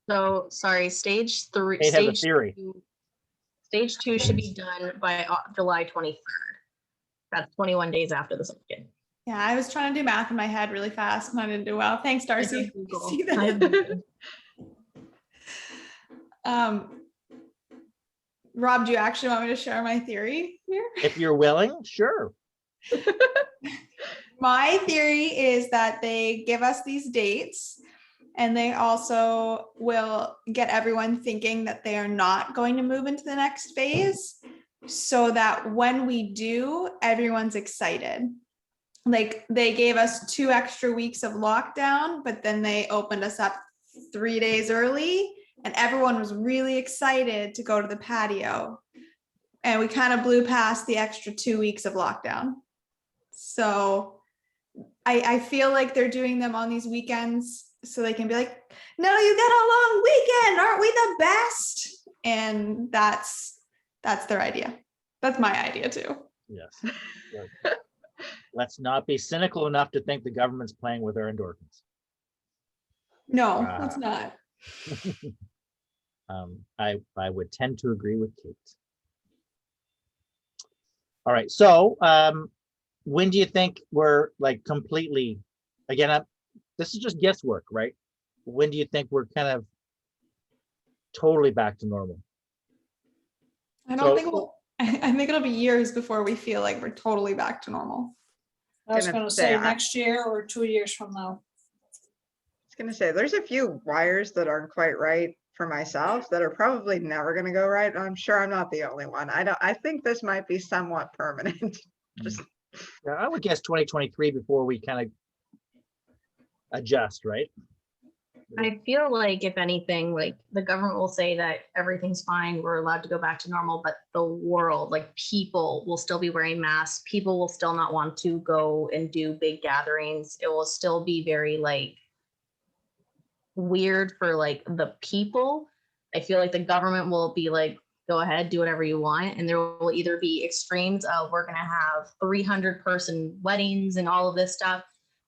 So sorry, stage 3. Kate has a theory. Stage 2 should be done by July 23rd. That's 21 days after the second. Yeah, I was trying to do math in my head really fast and I didn't do well. Thanks, Darcy. Google. See I have that? Google. Rob, do you actually want me to share my theory here? If you're willing, sure. My theory is that they give us these dates and they also will get everyone thinking that they are not going to move into the next phase so that when we do, everyone's excited. like they gave us 2 extra weeks of lockdown, but then they opened us up 3 days early, and everyone was really excited to go to the patio. And we kind of blew past the extra 2 weeks of lockdown. So I feel like they're doing them on these weekends so they can be like, no, you get a long weekend, aren't we the best? And that's their idea. That's my idea too. Yes. Let's not be cynical enough to think the government's playing with our endorphins. No, it's not. I would tend to agree with Kate. All right, so when do you think we're like completely, again, this is just guesswork, right? When do you think we're kind of totally back to normal? I don't think I think it'll be years before we feel like we're totally back to normal. I was Gonna gonna say, say next year or 2 years from now. I was gonna say, there's a few wires that aren't quite right for myself that are probably never gonna go right. I'm sure I'm not the only one. I think this might be somewhat permanent. Just Yeah, I would guess 2023 before we kind of adjust, right? I feel like if anything, like the government will say that everything's fine, we're allowed to go back to normal, but the world, like people will still be wearing masks. People will still not want to go and do big gatherings. It will still be very like weird for like the people. I feel like the government will be like, go ahead, do whatever you want. And there will either be extremes of we're going to have 300 person weddings and all of this stuff,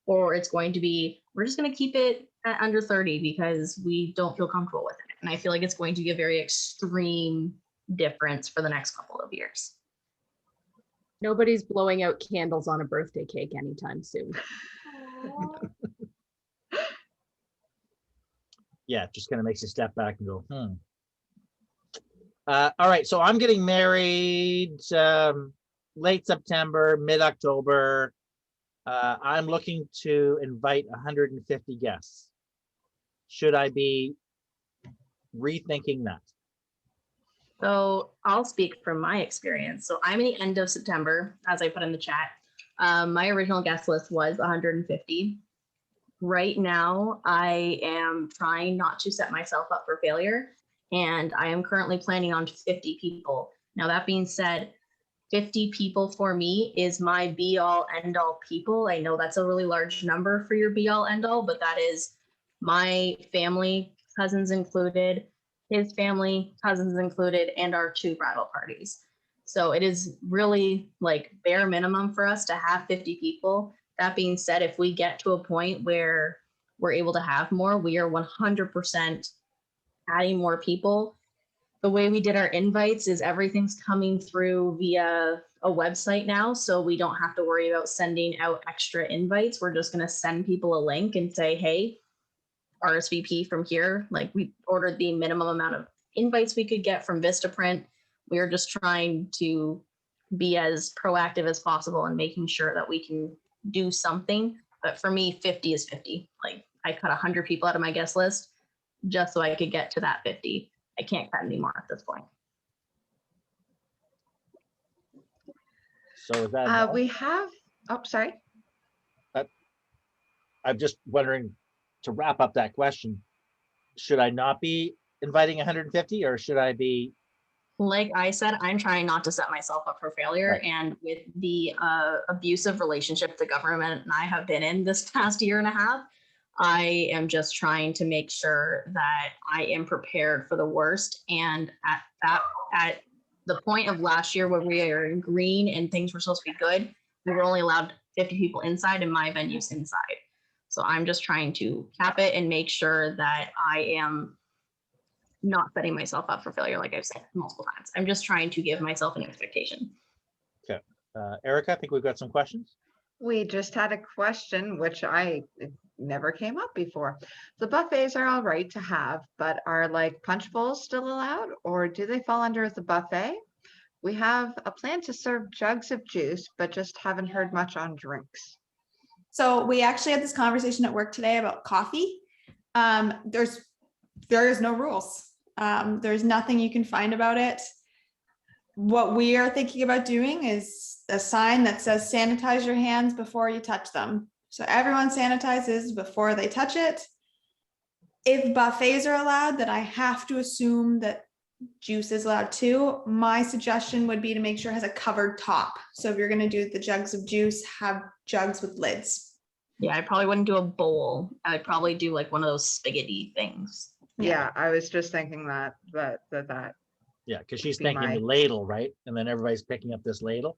or it's going to be, we're just going to keep it at under 30 because we don't feel comfortable with it. And I feel like it's going to be a very extreme difference for the next couple of years. Nobody's blowing out candles on a birthday cake anytime soon. Yeah, just kind of makes you step back and go, all right, so I'm getting married late September, mid-October. I'm looking to invite 150 guests. Should I be rethinking that? So I'll speak from my experience. So I'm in the end of September, as I put in the chat. My original guest list was 150. Right now, I am trying not to set myself up for failure, and I am currently planning on 50 people. Now, that being said, 50 people for me is my be all end all people. I know that's a really large number for your be all end all, but that is my family, cousins included, his family, cousins included, and our 2 bridal parties. So it is really like bare minimum for us to have 50 people. That being said, if we get to a point where we're able to have more, we are 100% adding more people. The way we did our invites is everything's coming through via a website now. So we don't have to worry about sending out extra invites. We're just going to send people a link and say, hey, RSVP from here. Like we ordered the minimum amount of invites we could get from Vistaprint. We are just trying to be as proactive as possible and making sure that we can do something. But for me, 50 is 50. Like I cut 100 people out of my guest list just so I could get to that 50. I can't cut anymore at this point. So is that we have, oh, sorry. I'm just wondering, to wrap up that question, should I not be inviting 150 or should I be? Like I said, I'm trying not to set myself up for failure. Right. And with the abusive relationship the government and I have been in this past year and a half, I am just trying to make sure that I am prepared for the worst. And at the point of last year where we are in green and things were supposed to be good, we were only allowed 50 people inside and my venue's inside. So I'm just trying to cap it and make sure that I am not setting myself up for failure, like I've said multiple times. I'm just trying to give myself an expectation. Okay. Erica, I think we've got some questions. We just had a question, which it never came up before. The buffets are all right to have, but are like punch bowls still allowed, or do they fall under the buffet? We have a plan to serve jugs of juice, but just haven't heard much on drinks. So we actually had this conversation at work today about coffee. There is no rules. There's nothing you can find about it. what we are thinking about doing is a sign that says sanitize your hands before you touch them. So everyone sanitizes before they touch it. If buffets are allowed, then I have to assume that juice is allowed too. My suggestion would be to make sure it has a covered top. So if you're gonna do the jugs of juice, have jugs with lids. Yeah, I probably wouldn't do a bowl. I'd probably do like one of those spaghetti things. Yeah, I was just thinking that. Yeah, because she's Be thinking my- the ladle, right? And then everybody's picking up this ladle.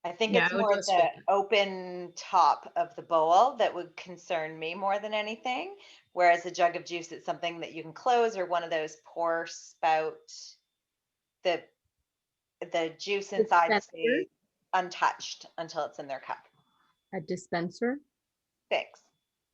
I think Yeah, it's I would more go the spaghetti. open top of the bowl that would concern me more than anything. Whereas a jug of juice, it's something that you can close, or one of those pour spout, the juice inside Dispenser? stays untouched until it's in their cup. A dispenser. Thanks.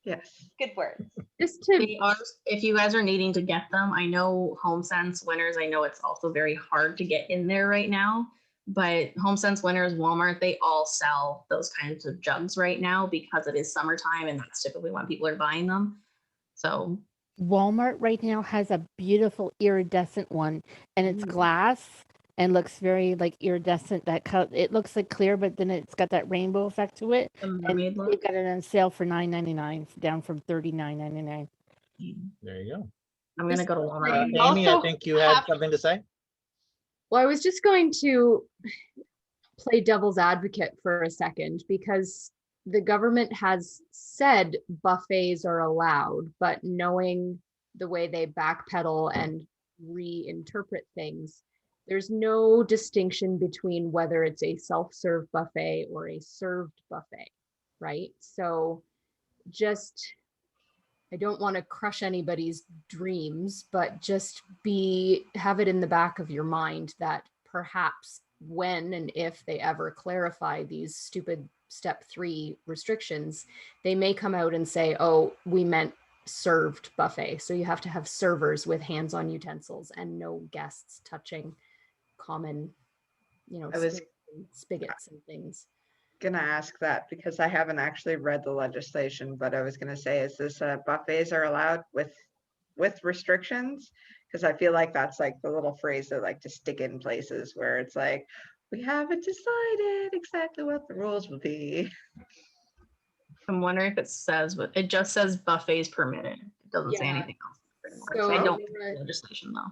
Yes. Good words. Just to They are, if you guys are needing to get them, I know HomeSense Winners, I know it's also very hard to get in there right now, but HomeSense Winners, Walmart, they all sell those kinds of jugs right now because it is summertime and that's typically when people are buying them. So Walmart right now has a beautiful iridescent one, and it's glass and looks very like iridescent. That color, it looks like clear, but then it's got that rainbow effect to it. the And mermaid look. they've got it on sale for $9.99, down from $39.99. There you go. I'm gonna go to Walmart. You Amy, I also think you had have- something to say. Well, I was just going to play devil's advocate for a second because the government has said buffets are allowed, but knowing the way they backpedal and reinterpret things, there's no distinction between whether it's a self-serve buffet or a served buffet, right? So just, I don't want to crush anybody's dreams, but just have it in the back of your mind that perhaps when and if they ever clarify these stupid step 3 restrictions, they may come out and say, oh, we meant served buffet. So you have to have servers with hands-on utensils and no guests touching common, I was- spigots and things. Gonna ask that because I haven't actually read the legislation, but I was gonna say, is this buffets are allowed with restrictions? Because I feel like that's like the little phrase they like to stick in places where it's like, we haven't decided exactly what the rules will be. I'm wondering if it says, but it just says buffets permitted. It doesn't say Yeah. anything else. So I don't Laura- legislation though.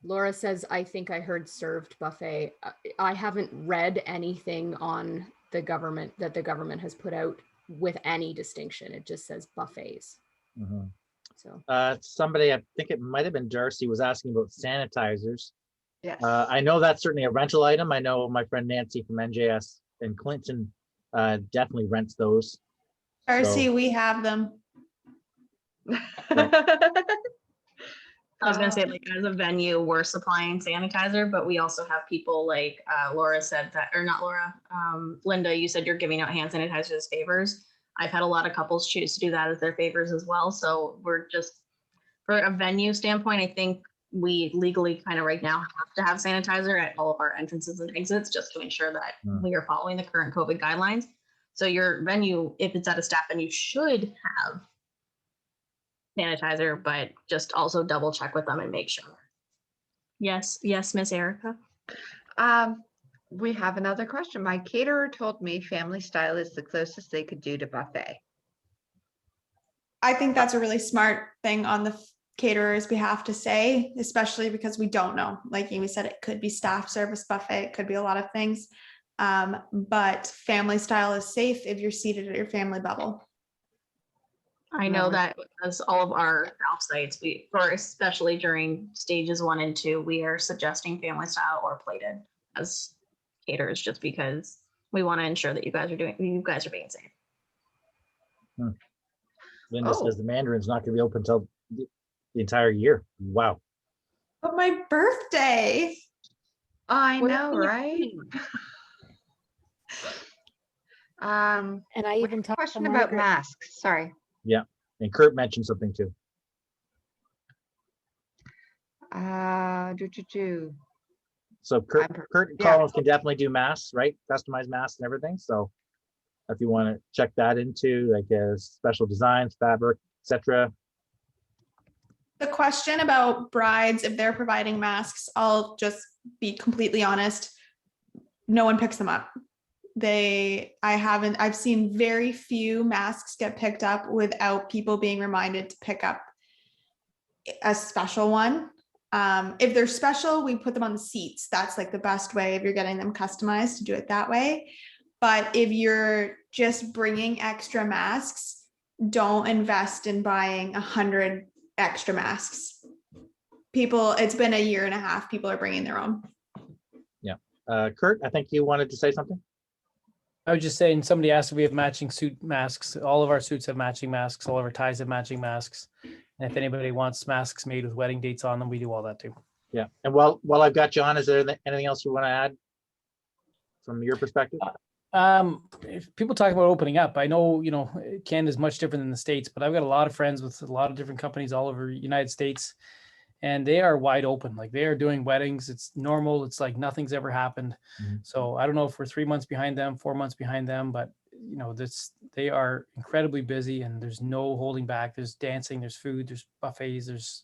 Laura says, I think I heard served buffet. I haven't read anything on the government that the government has put out with any distinction. It just says buffets. Mhm. So Somebody, I think it might have been Darcy, was asking about sanitizers. Yes. I know that's certainly a rental item. I know my friend Nancy from NJS in Clinton definitely rents those. Darcy, So- we have them. I was gonna say, like, as a venue, we're supplying sanitizer, but we also have people like Laura said that, or not Laura, Linda, you said you're giving out hand sanitizer as favors. I've had a lot of couples choose to do that as their favors as well. So we're just, for a venue standpoint, I think we legally kind of right now have to have sanitizer at all of our entrances and exits just to ensure that we are following the current COVID guidelines. So your venue, if it's at a staff venue, should have sanitizer, but just also double check with them and make sure. Yes, Miss Erica. We have another question. My caterer told me family style is the closest they could do to buffet. I think that's a really smart thing on the caterer's behalf to say, especially because we don't know. Like Amy said, it could be staff service buffet, it could be a lot of things. But family style is safe if you're seated at your family bubble. I know that because all of our golf sites, or especially during stages 1 and 2, we are suggesting family style or plated as caterers, just because we want to ensure that you guys are being safe. Linda Oh. says the Mandarin's not gonna be open until the entire year. Wow. But my birthday. I Where know, can you right? And I we even have a talked to question about Margaret. masks. Sorry. And Kurt mentioned something too. So Kurt and yeah. Collins can definitely do masks, right? Customized masks and everything. So if you want to check that into like special designs, fabric, etc. the question about brides, if they're providing masks, I'll just be completely honest. No one picks them up. I've seen very few masks get picked up without people being reminded to pick up a special one. If they're special, we put them on the seats. That's like the best way if you're getting them customized to do it that way. But if you're just bringing extra masks, don't invest in buying 100 extra masks. It's been a year and a half. People are bringing their own. Yeah. Kurt, I think you wanted to say something. I was just saying, somebody asked if we have matching suit masks. All of our suits have matching masks. All of our ties have matching masks. And if anybody wants masks made with wedding dates on them, we do all that too. Yeah. And while I've got you on, is there anything else you want to add from your perspective? If people talk about opening up, I know, Canada is much different than the States, but I've got a lot of friends with a lot of different companies all over the United States, and they are wide open. Like, they are doing weddings. It's normal. It's like nothing's ever happened. Mm-hmm. So I don't know if we're 3 months behind them, 4 months behind them, but they are incredibly busy, and there's no holding back. There's dancing, there's food, there's buffets, there's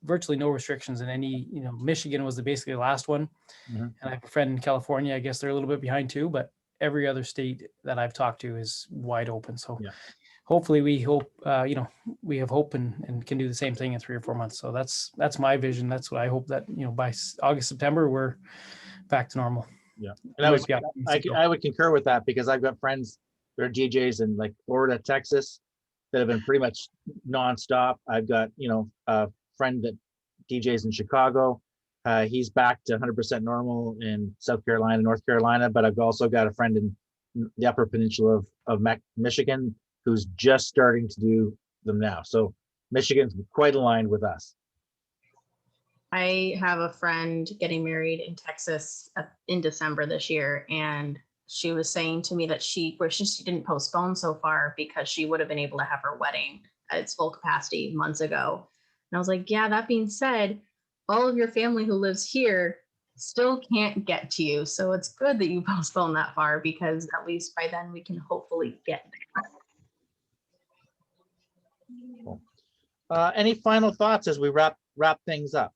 virtually no restrictions in any. Michigan was basically the last one. Mm-hmm. And I have a friend in California. I guess they're a little bit behind too, but every other state that I've talked to is wide open. So yeah. Hopefully we hope, we have hope and can do the same thing in 3 or 4 months. So that's my vision. That's what I hope, that, by August, September, we're back to normal. Yeah. And I would concur with that, because I've got friends that are DJs in like Florida, Texas, that have been pretty much nonstop. I've got, a friend that DJs in Chicago. He's back to 100% normal in South Carolina, North Carolina, but I've also got a friend in the Upper Peninsula of Michigan who's just starting to do them now. So Michigan's quite aligned with us. I have a friend getting married in Texas in December this year, and she was saying to me that she didn't postpone so far because she would have been able to have her wedding at its full capacity months ago. And I was like, yeah, that being said, all of your family who lives here still can't get to you. So it's good that you postpone that far, because at least by then we can hopefully get there. Cool. Any final thoughts as we wrap things up?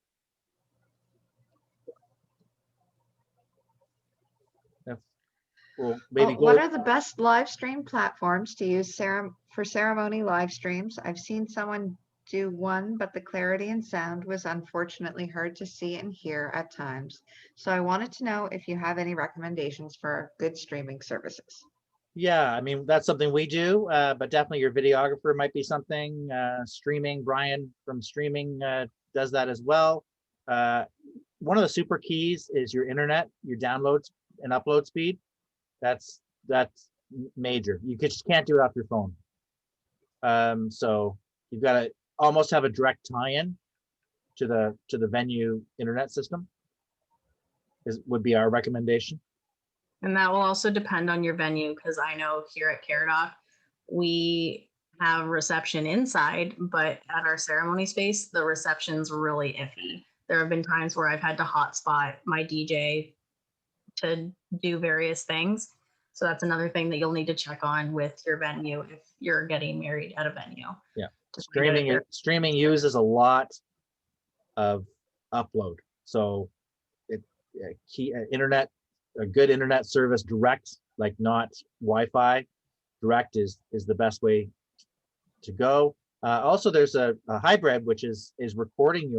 What are the best live stream platforms to use for ceremony live streams? I've seen someone do one, but the clarity and sound was unfortunately hard to see and hear at times. So I wanted to know if you have any recommendations for good streaming services. Yeah, I mean, that's something we do, but definitely your videographer might be something. Streaming, Brian from Streaming does that as well. One of the super keys is your internet, your downloads and upload speed. That's major. You just can't do it off your phone. So you've got to almost have a direct tie-in to the venue internet system. Would be our recommendation. And that will also depend on your venue, because I know here at Caradoc, we have reception inside, but at our ceremony space, the reception's really iffy. There have been times where I've had to hotspot my DJ to do various things. So that's another thing that you'll need to check on with your venue if you're getting married at a venue. Yeah, streaming uses a lot of upload. So internet, a good internet service, direct, like not Wi-Fi, direct is the best way to go. Also, there's a hybrid, which is recording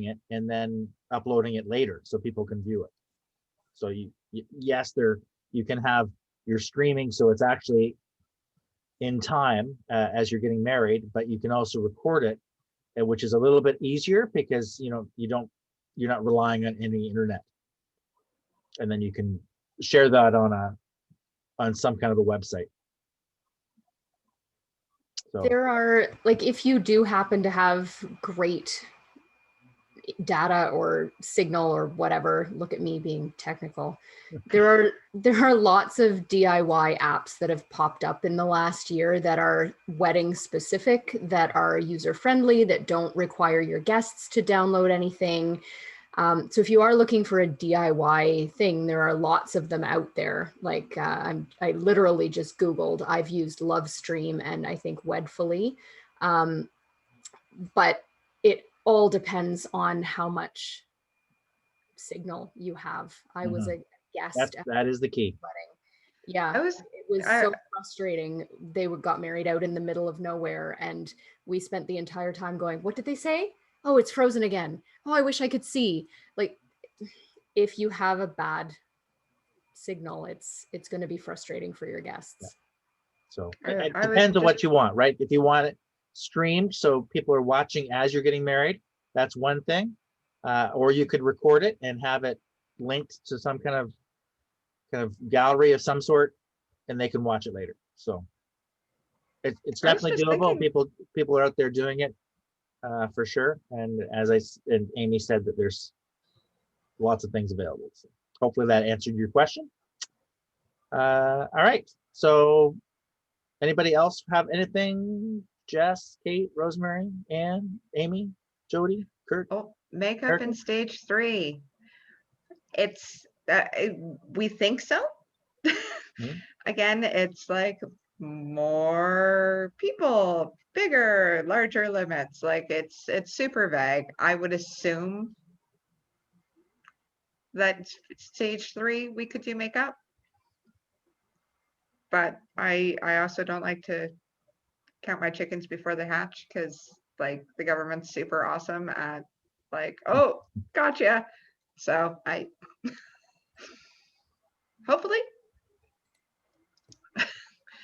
it and then uploading it later so people can view it. So you can have your streaming, so it's actually in time as you're getting married, but you can also record it, which is a little bit easier because you're not relying on any internet, and then you can share that on some kind of a website. So there are, like, if you do happen to have great data or signal or whatever, look at me being technical, there are lots of DIY apps that have popped up in the last year that are wedding specific, that are user friendly, that don't require your guests to download anything. So if you are looking for a DIY thing, there are lots of them out there. Like I literally just Googled, I've used Lovestream and I think Wedfully. but it all depends on how much signal you have. I was a guest at That is the key. the wedding. Yeah, I was, it was I- so frustrating. They got married out in the middle of nowhere, and we spent the entire time going, what did they say? Oh, it's frozen again. Oh, I wish I could see. Like, if you have a bad signal, it's going to be frustrating for your guests. So I- it I was depends on what just- you want, right? If you want it streamed so people are watching as you're getting married, that's one thing. Or you could record it and have it linked to some kind of gallery of some sort, and they can watch it later. So it's I was definitely just doable. thinking- People are out there doing it for sure. And and Amy said that there's lots of things available. So hopefully that answered your question. All right. So anybody else have anything? Jess, Kate, Rosemary, Ann, Amy, Jody, Kurt? Oh, makeup Erica? in stage 3. It's, we think so. Mhm. Again, it's like more people, bigger, larger limits. Like it's super vague. I would assume that stage 3 we could do makeup. But I also don't like to count my chickens before they hatch, because like the government's super awesome at like, oh, gotcha. So I hopefully.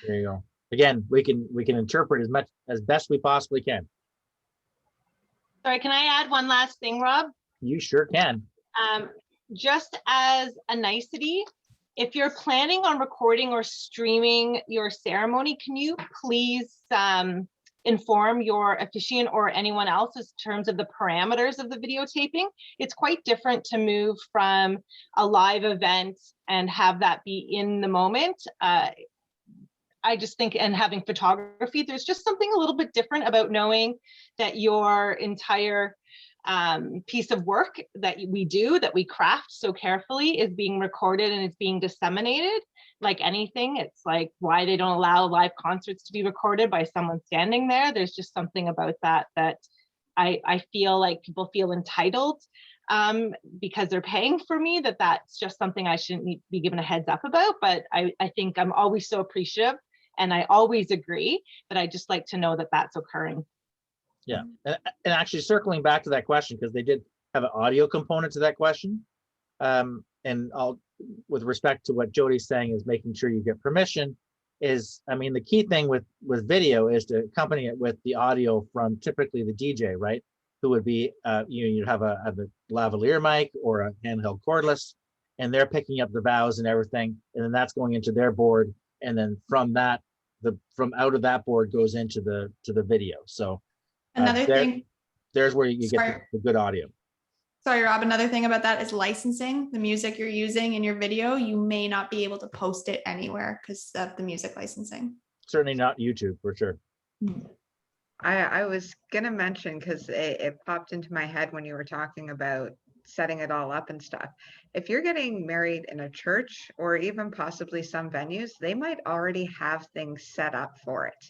There you go. Again, we can interpret as much as best we possibly can. Sorry, can I add one last thing, Rob? You sure can. Just as a nicety, if you're planning on recording or streaming your ceremony, can you please inform your officiant or anyone else in terms of the parameters of the videotaping? It's quite different to move from a live event and have that be in the moment. I just think, and having photography, there's just something a little bit different about knowing that your entire piece of work that we do, that we craft so carefully, is being recorded and it's being disseminated. Like anything, it's like why they don't allow live concerts to be recorded by someone standing there. There's just something about that I feel like people feel entitled because they're paying for me, that's just something I shouldn't be given a heads up about. But I think I'm always so appreciative, and I always agree, but I just like to know that that's occurring. Yeah, and actually circling back to that question, because they did have an audio component to that question. And I'll, with respect to what Jody's saying, is making sure you get permission. Is, I mean, the key thing with video is to accompany it with the audio from typically the DJ, right? Who would be, you have a lavalier mic or a handheld cordless, and they're picking up the vows and everything, and then that's going into their board, and then from that, from out of that board goes into the video. So Another thing, there's where you get Sorry. the good audio. sorry, Rob, another thing about that is licensing. The music you're using in your video, you may not be able to post it anywhere because of the music licensing. Certainly not YouTube, for sure. I was gonna mention, because it popped into my head when you were talking about setting it all up and stuff. If you're getting married in a church, or even possibly some venues, they might already have things set up for it.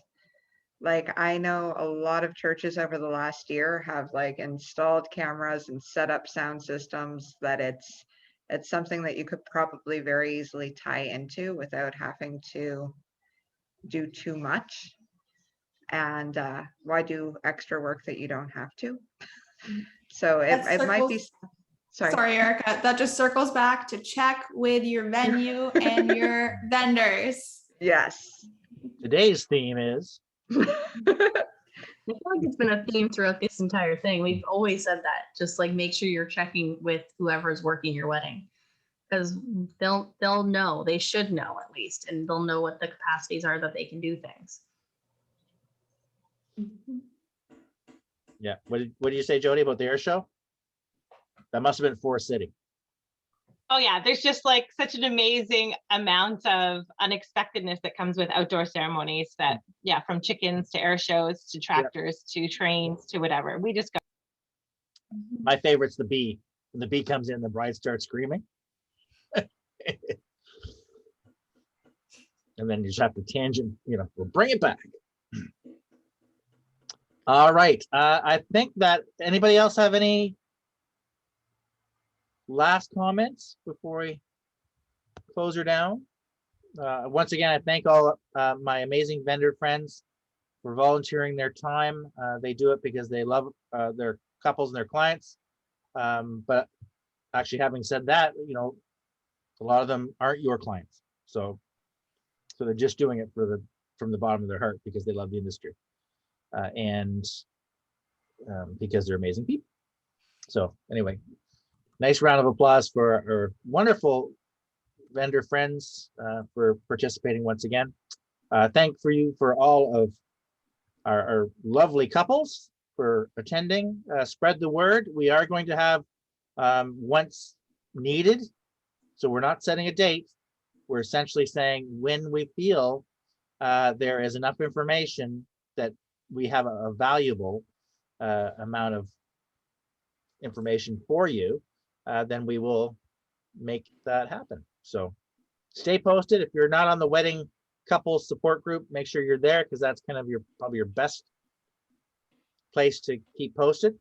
Like I know a lot of churches over the last year have like installed cameras and set up sound systems, that it's something that you could probably very easily tie into without having to do too much. And why do extra work that you don't have to? So it That might be, circles- sorry. Sorry, Erica, that just circles back to check with your venue and your vendors. Yes. Today's theme is I feel like it's been a theme throughout this entire thing. We've always said that. Just like make sure you're checking with whoever's working your wedding, because they'll know. They should know at least, and they'll know what the capacities are that they can do things. yeah. What did you say, Jody, about the air show? That must have been Forest City. Oh yeah, there's just like such an amazing amount of unexpectedness that comes with outdoor ceremonies, that yeah, from chickens to air shows to tractors to trains to whatever. We just go. My favorite's the bee. When the bee comes in, the bride starts screaming. And then you just have to tangent, we'll bring it back. All right, I think that, anybody else have any last comments before we close her down? Once again, I thank all my amazing vendor friends for volunteering their time. They do it because they love their couples and their clients. But actually, having said that, you know, a lot of them aren't your clients. So they're just doing it from the bottom of their heart because they love the industry. And because they're amazing people. So anyway, nice round of applause for our wonderful vendor friends for participating once again. Thank you for all of our lovely couples for attending. Spread the word. We are going to have once needed. So we're not setting a date. We're essentially saying when we feel there is enough information that we have a valuable amount of information for you, then we will make that happen. So stay posted. If you're not on the wedding couples support group, make sure you're there, because that's kind of probably your best place to keep posted.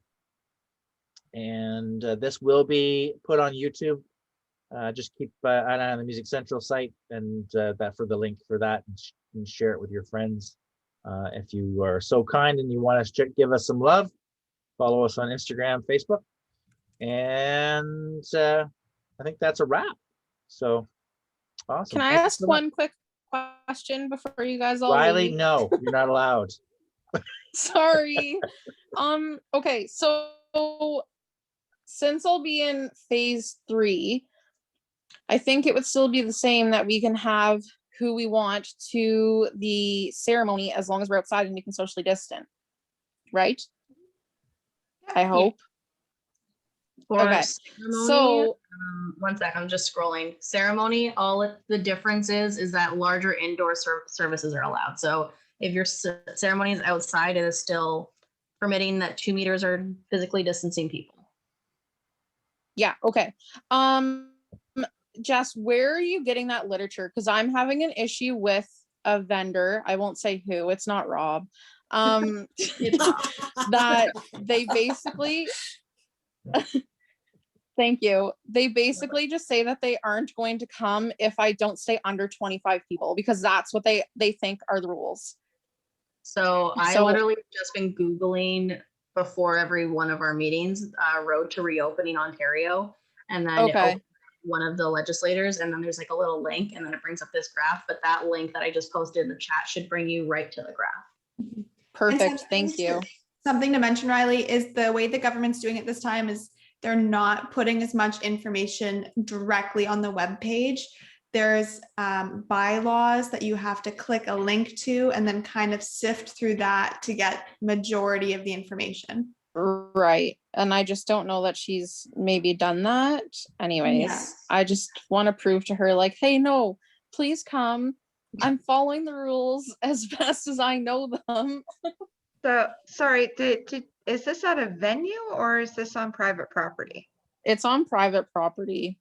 And this will be put on YouTube. Just keep an eye on the Music Central site and that for the link for that, and share it with your friends. If you are so kind and you want to give us some love, follow us on Instagram, Facebook, and I think that's a wrap. So awesome. Can I Thank you ask so much. one quick question before you guys all Riley, leave? no, you're not allowed. Sorry. Okay, so since I'll be in phase 3, I think it would still be the same, that we can have who we want to the ceremony as long as we're outside and we can socially distant, right? I hope. For Okay, ceremony, so one sec, I'm just scrolling. Ceremony, the difference is that larger indoor services are allowed. So if your ceremony is outside, it is still permitting that 2 meters are physically distancing people. yeah, okay. Jess, where are you getting that literature? Because I'm having an issue with a vendor. I won't say who. It's not Rob. That they basically thank you. They basically just say that they aren't going to come if I don't stay under 25 people, because that's what they think are the rules. So I So- literally just been Googling before every one of our meetings, Road to Reopening Ontario. And then it Okay. opens one of the legislators, and then there's like a little link, and then it brings up this graph. But that link that I just posted in the chat should bring you right to the graph. Perfect. something Thank you. Something to mention, Riley, is the way the government's doing it this time is they're not putting as much information directly on the web page. There's bylaws that you have to click a link to and then kind of sift through that to get majority of the information. Right. And I just don't know that she's maybe done that. Anyways, Yes. I just want to prove to her, like, hey, no, please come. I'm following the rules as best as I know them. So, sorry, is this at a venue or is this on private property? It's on private property.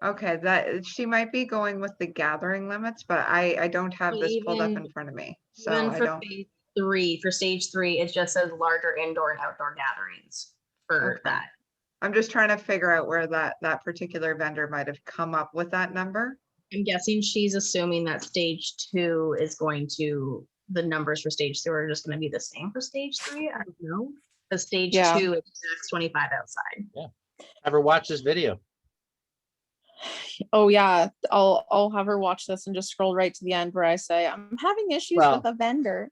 Okay, that she might be going with the gathering limits, but I don't have But this pulled up even- in front of me. So Even I for don't. phase 3, for stage 3, it just says larger indoor and outdoor gatherings for Okay. that. I'm just trying to figure out where that particular vendor might have come up with that number. I'm guessing she's assuming that stage 2 is going to, the numbers for stage 2 are just going to be the same for stage 3. I don't know. The stage Yeah. 2 is max 25 outside. Ever watch this video? Oh yeah, I'll have her watch this and just scroll right to the end where I say I'm having issues Well- with a vendor.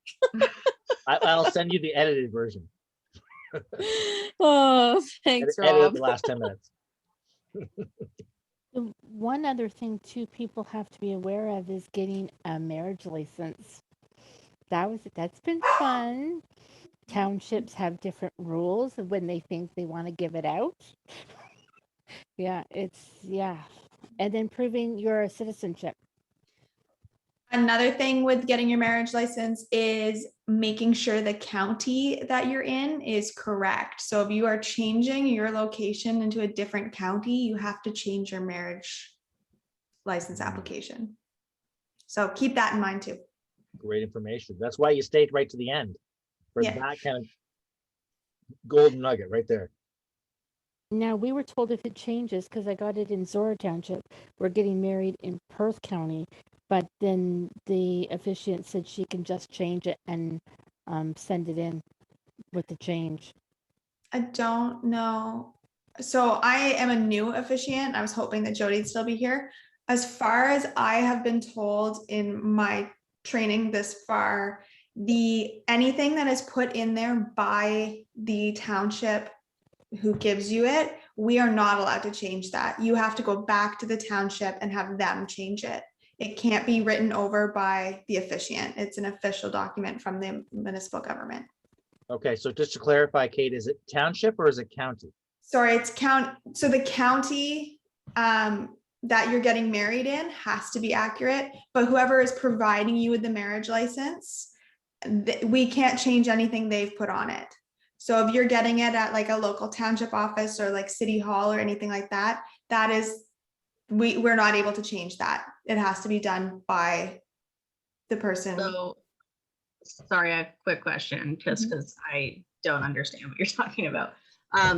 I'll send you the edited version. Oh, thanks, Edit Rob. the last 10 minutes. The one other thing too people have to be aware of is getting a marriage license. That's been fun. Townships have different rules of when they think they want to give it out. Yeah. And then proving your citizenship. Another thing with getting your marriage license is making sure the county that you're in is correct. So if you are changing your location into a different county, you have to change your marriage license application. So keep that in mind too. Great information. That's why you stayed right to the end for Yeah. that kind of golden nugget right there. Now, we were told if it changes, because I got it in Zora Township, we're getting married in Perth County, but then the officiant said she can just change it and send it in with the change. I don't know. So I am a new officiant. I was hoping that Jody'd still be here. As far as I have been told in my training this far, anything that is put in there by the township who gives you it, we are not allowed to change that. You have to go back to the township and have them change it. It can't be written over by the officiant. It's an official document from the municipal government. Okay, so just to clarify, Kate, is it township or is it county? Sorry, it's so the county that you're getting married in has to be accurate, but whoever is providing you with the marriage license, we can't change anything they've put on it. So if you're getting it at like a local township office or like city hall or anything like that, that is, we're not able to change that. It has to be done by the person. So, sorry, a quick question, just because I don't understand what you're talking about.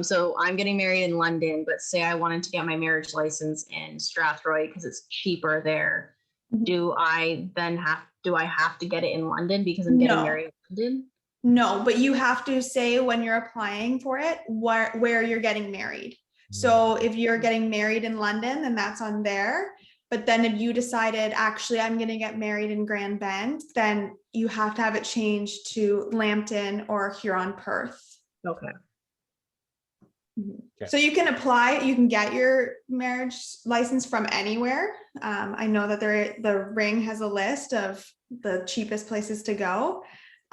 So I'm getting married in London, but say I wanted to get my marriage license in Strathroy because it's cheaper there. Do I have to get it in London because I'm getting married in London? No, but you have to say when you're applying for it, where you're getting married. So if you're getting married in London, then that's on there. But then if you decided, actually, I'm going to get married in Grand Bend, then you have to have it changed to Lambton or Huron-Perth. Okay. Okay. So you can apply, you can get your marriage license from anywhere. I know that the Ring has a list of the cheapest places to go.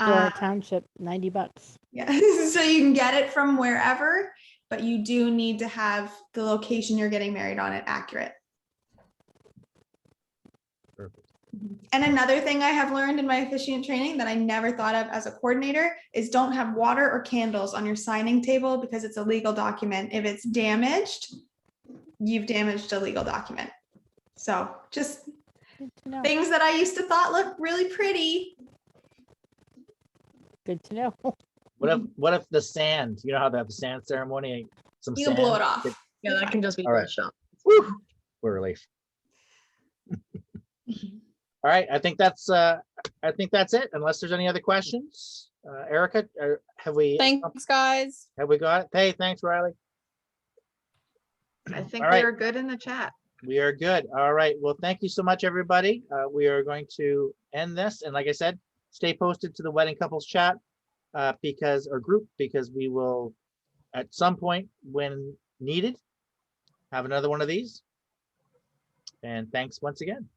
Zora Township, $90. Yeah, so you can get it from wherever, but you do need to have the location you're getting married on it accurate. Perfect. And another thing I have learned in my officiant training that I never thought of as a coordinator is don't have water or candles on your signing table because it's a legal document. If it's damaged, you've damaged a legal document. So just Good to know. things that I used to thought looked really pretty. Good to know. What if the sand, you know how they have the sand ceremony? Some You can blow it sand? off. Yeah, that can just be All right. brushed off. Whew, what a relief. All right, I think that's it, unless there's any other questions. Erica, have we? Thanks, guys. Have we got it? Hey, thanks, Riley. I think All we right. are good in the chat. We are good. All right. Well, thank you so much, everybody. We are going to end this. And like I said, stay posted to the wedding couples chat group, because we will at some point when needed have another one of these. And thanks once again.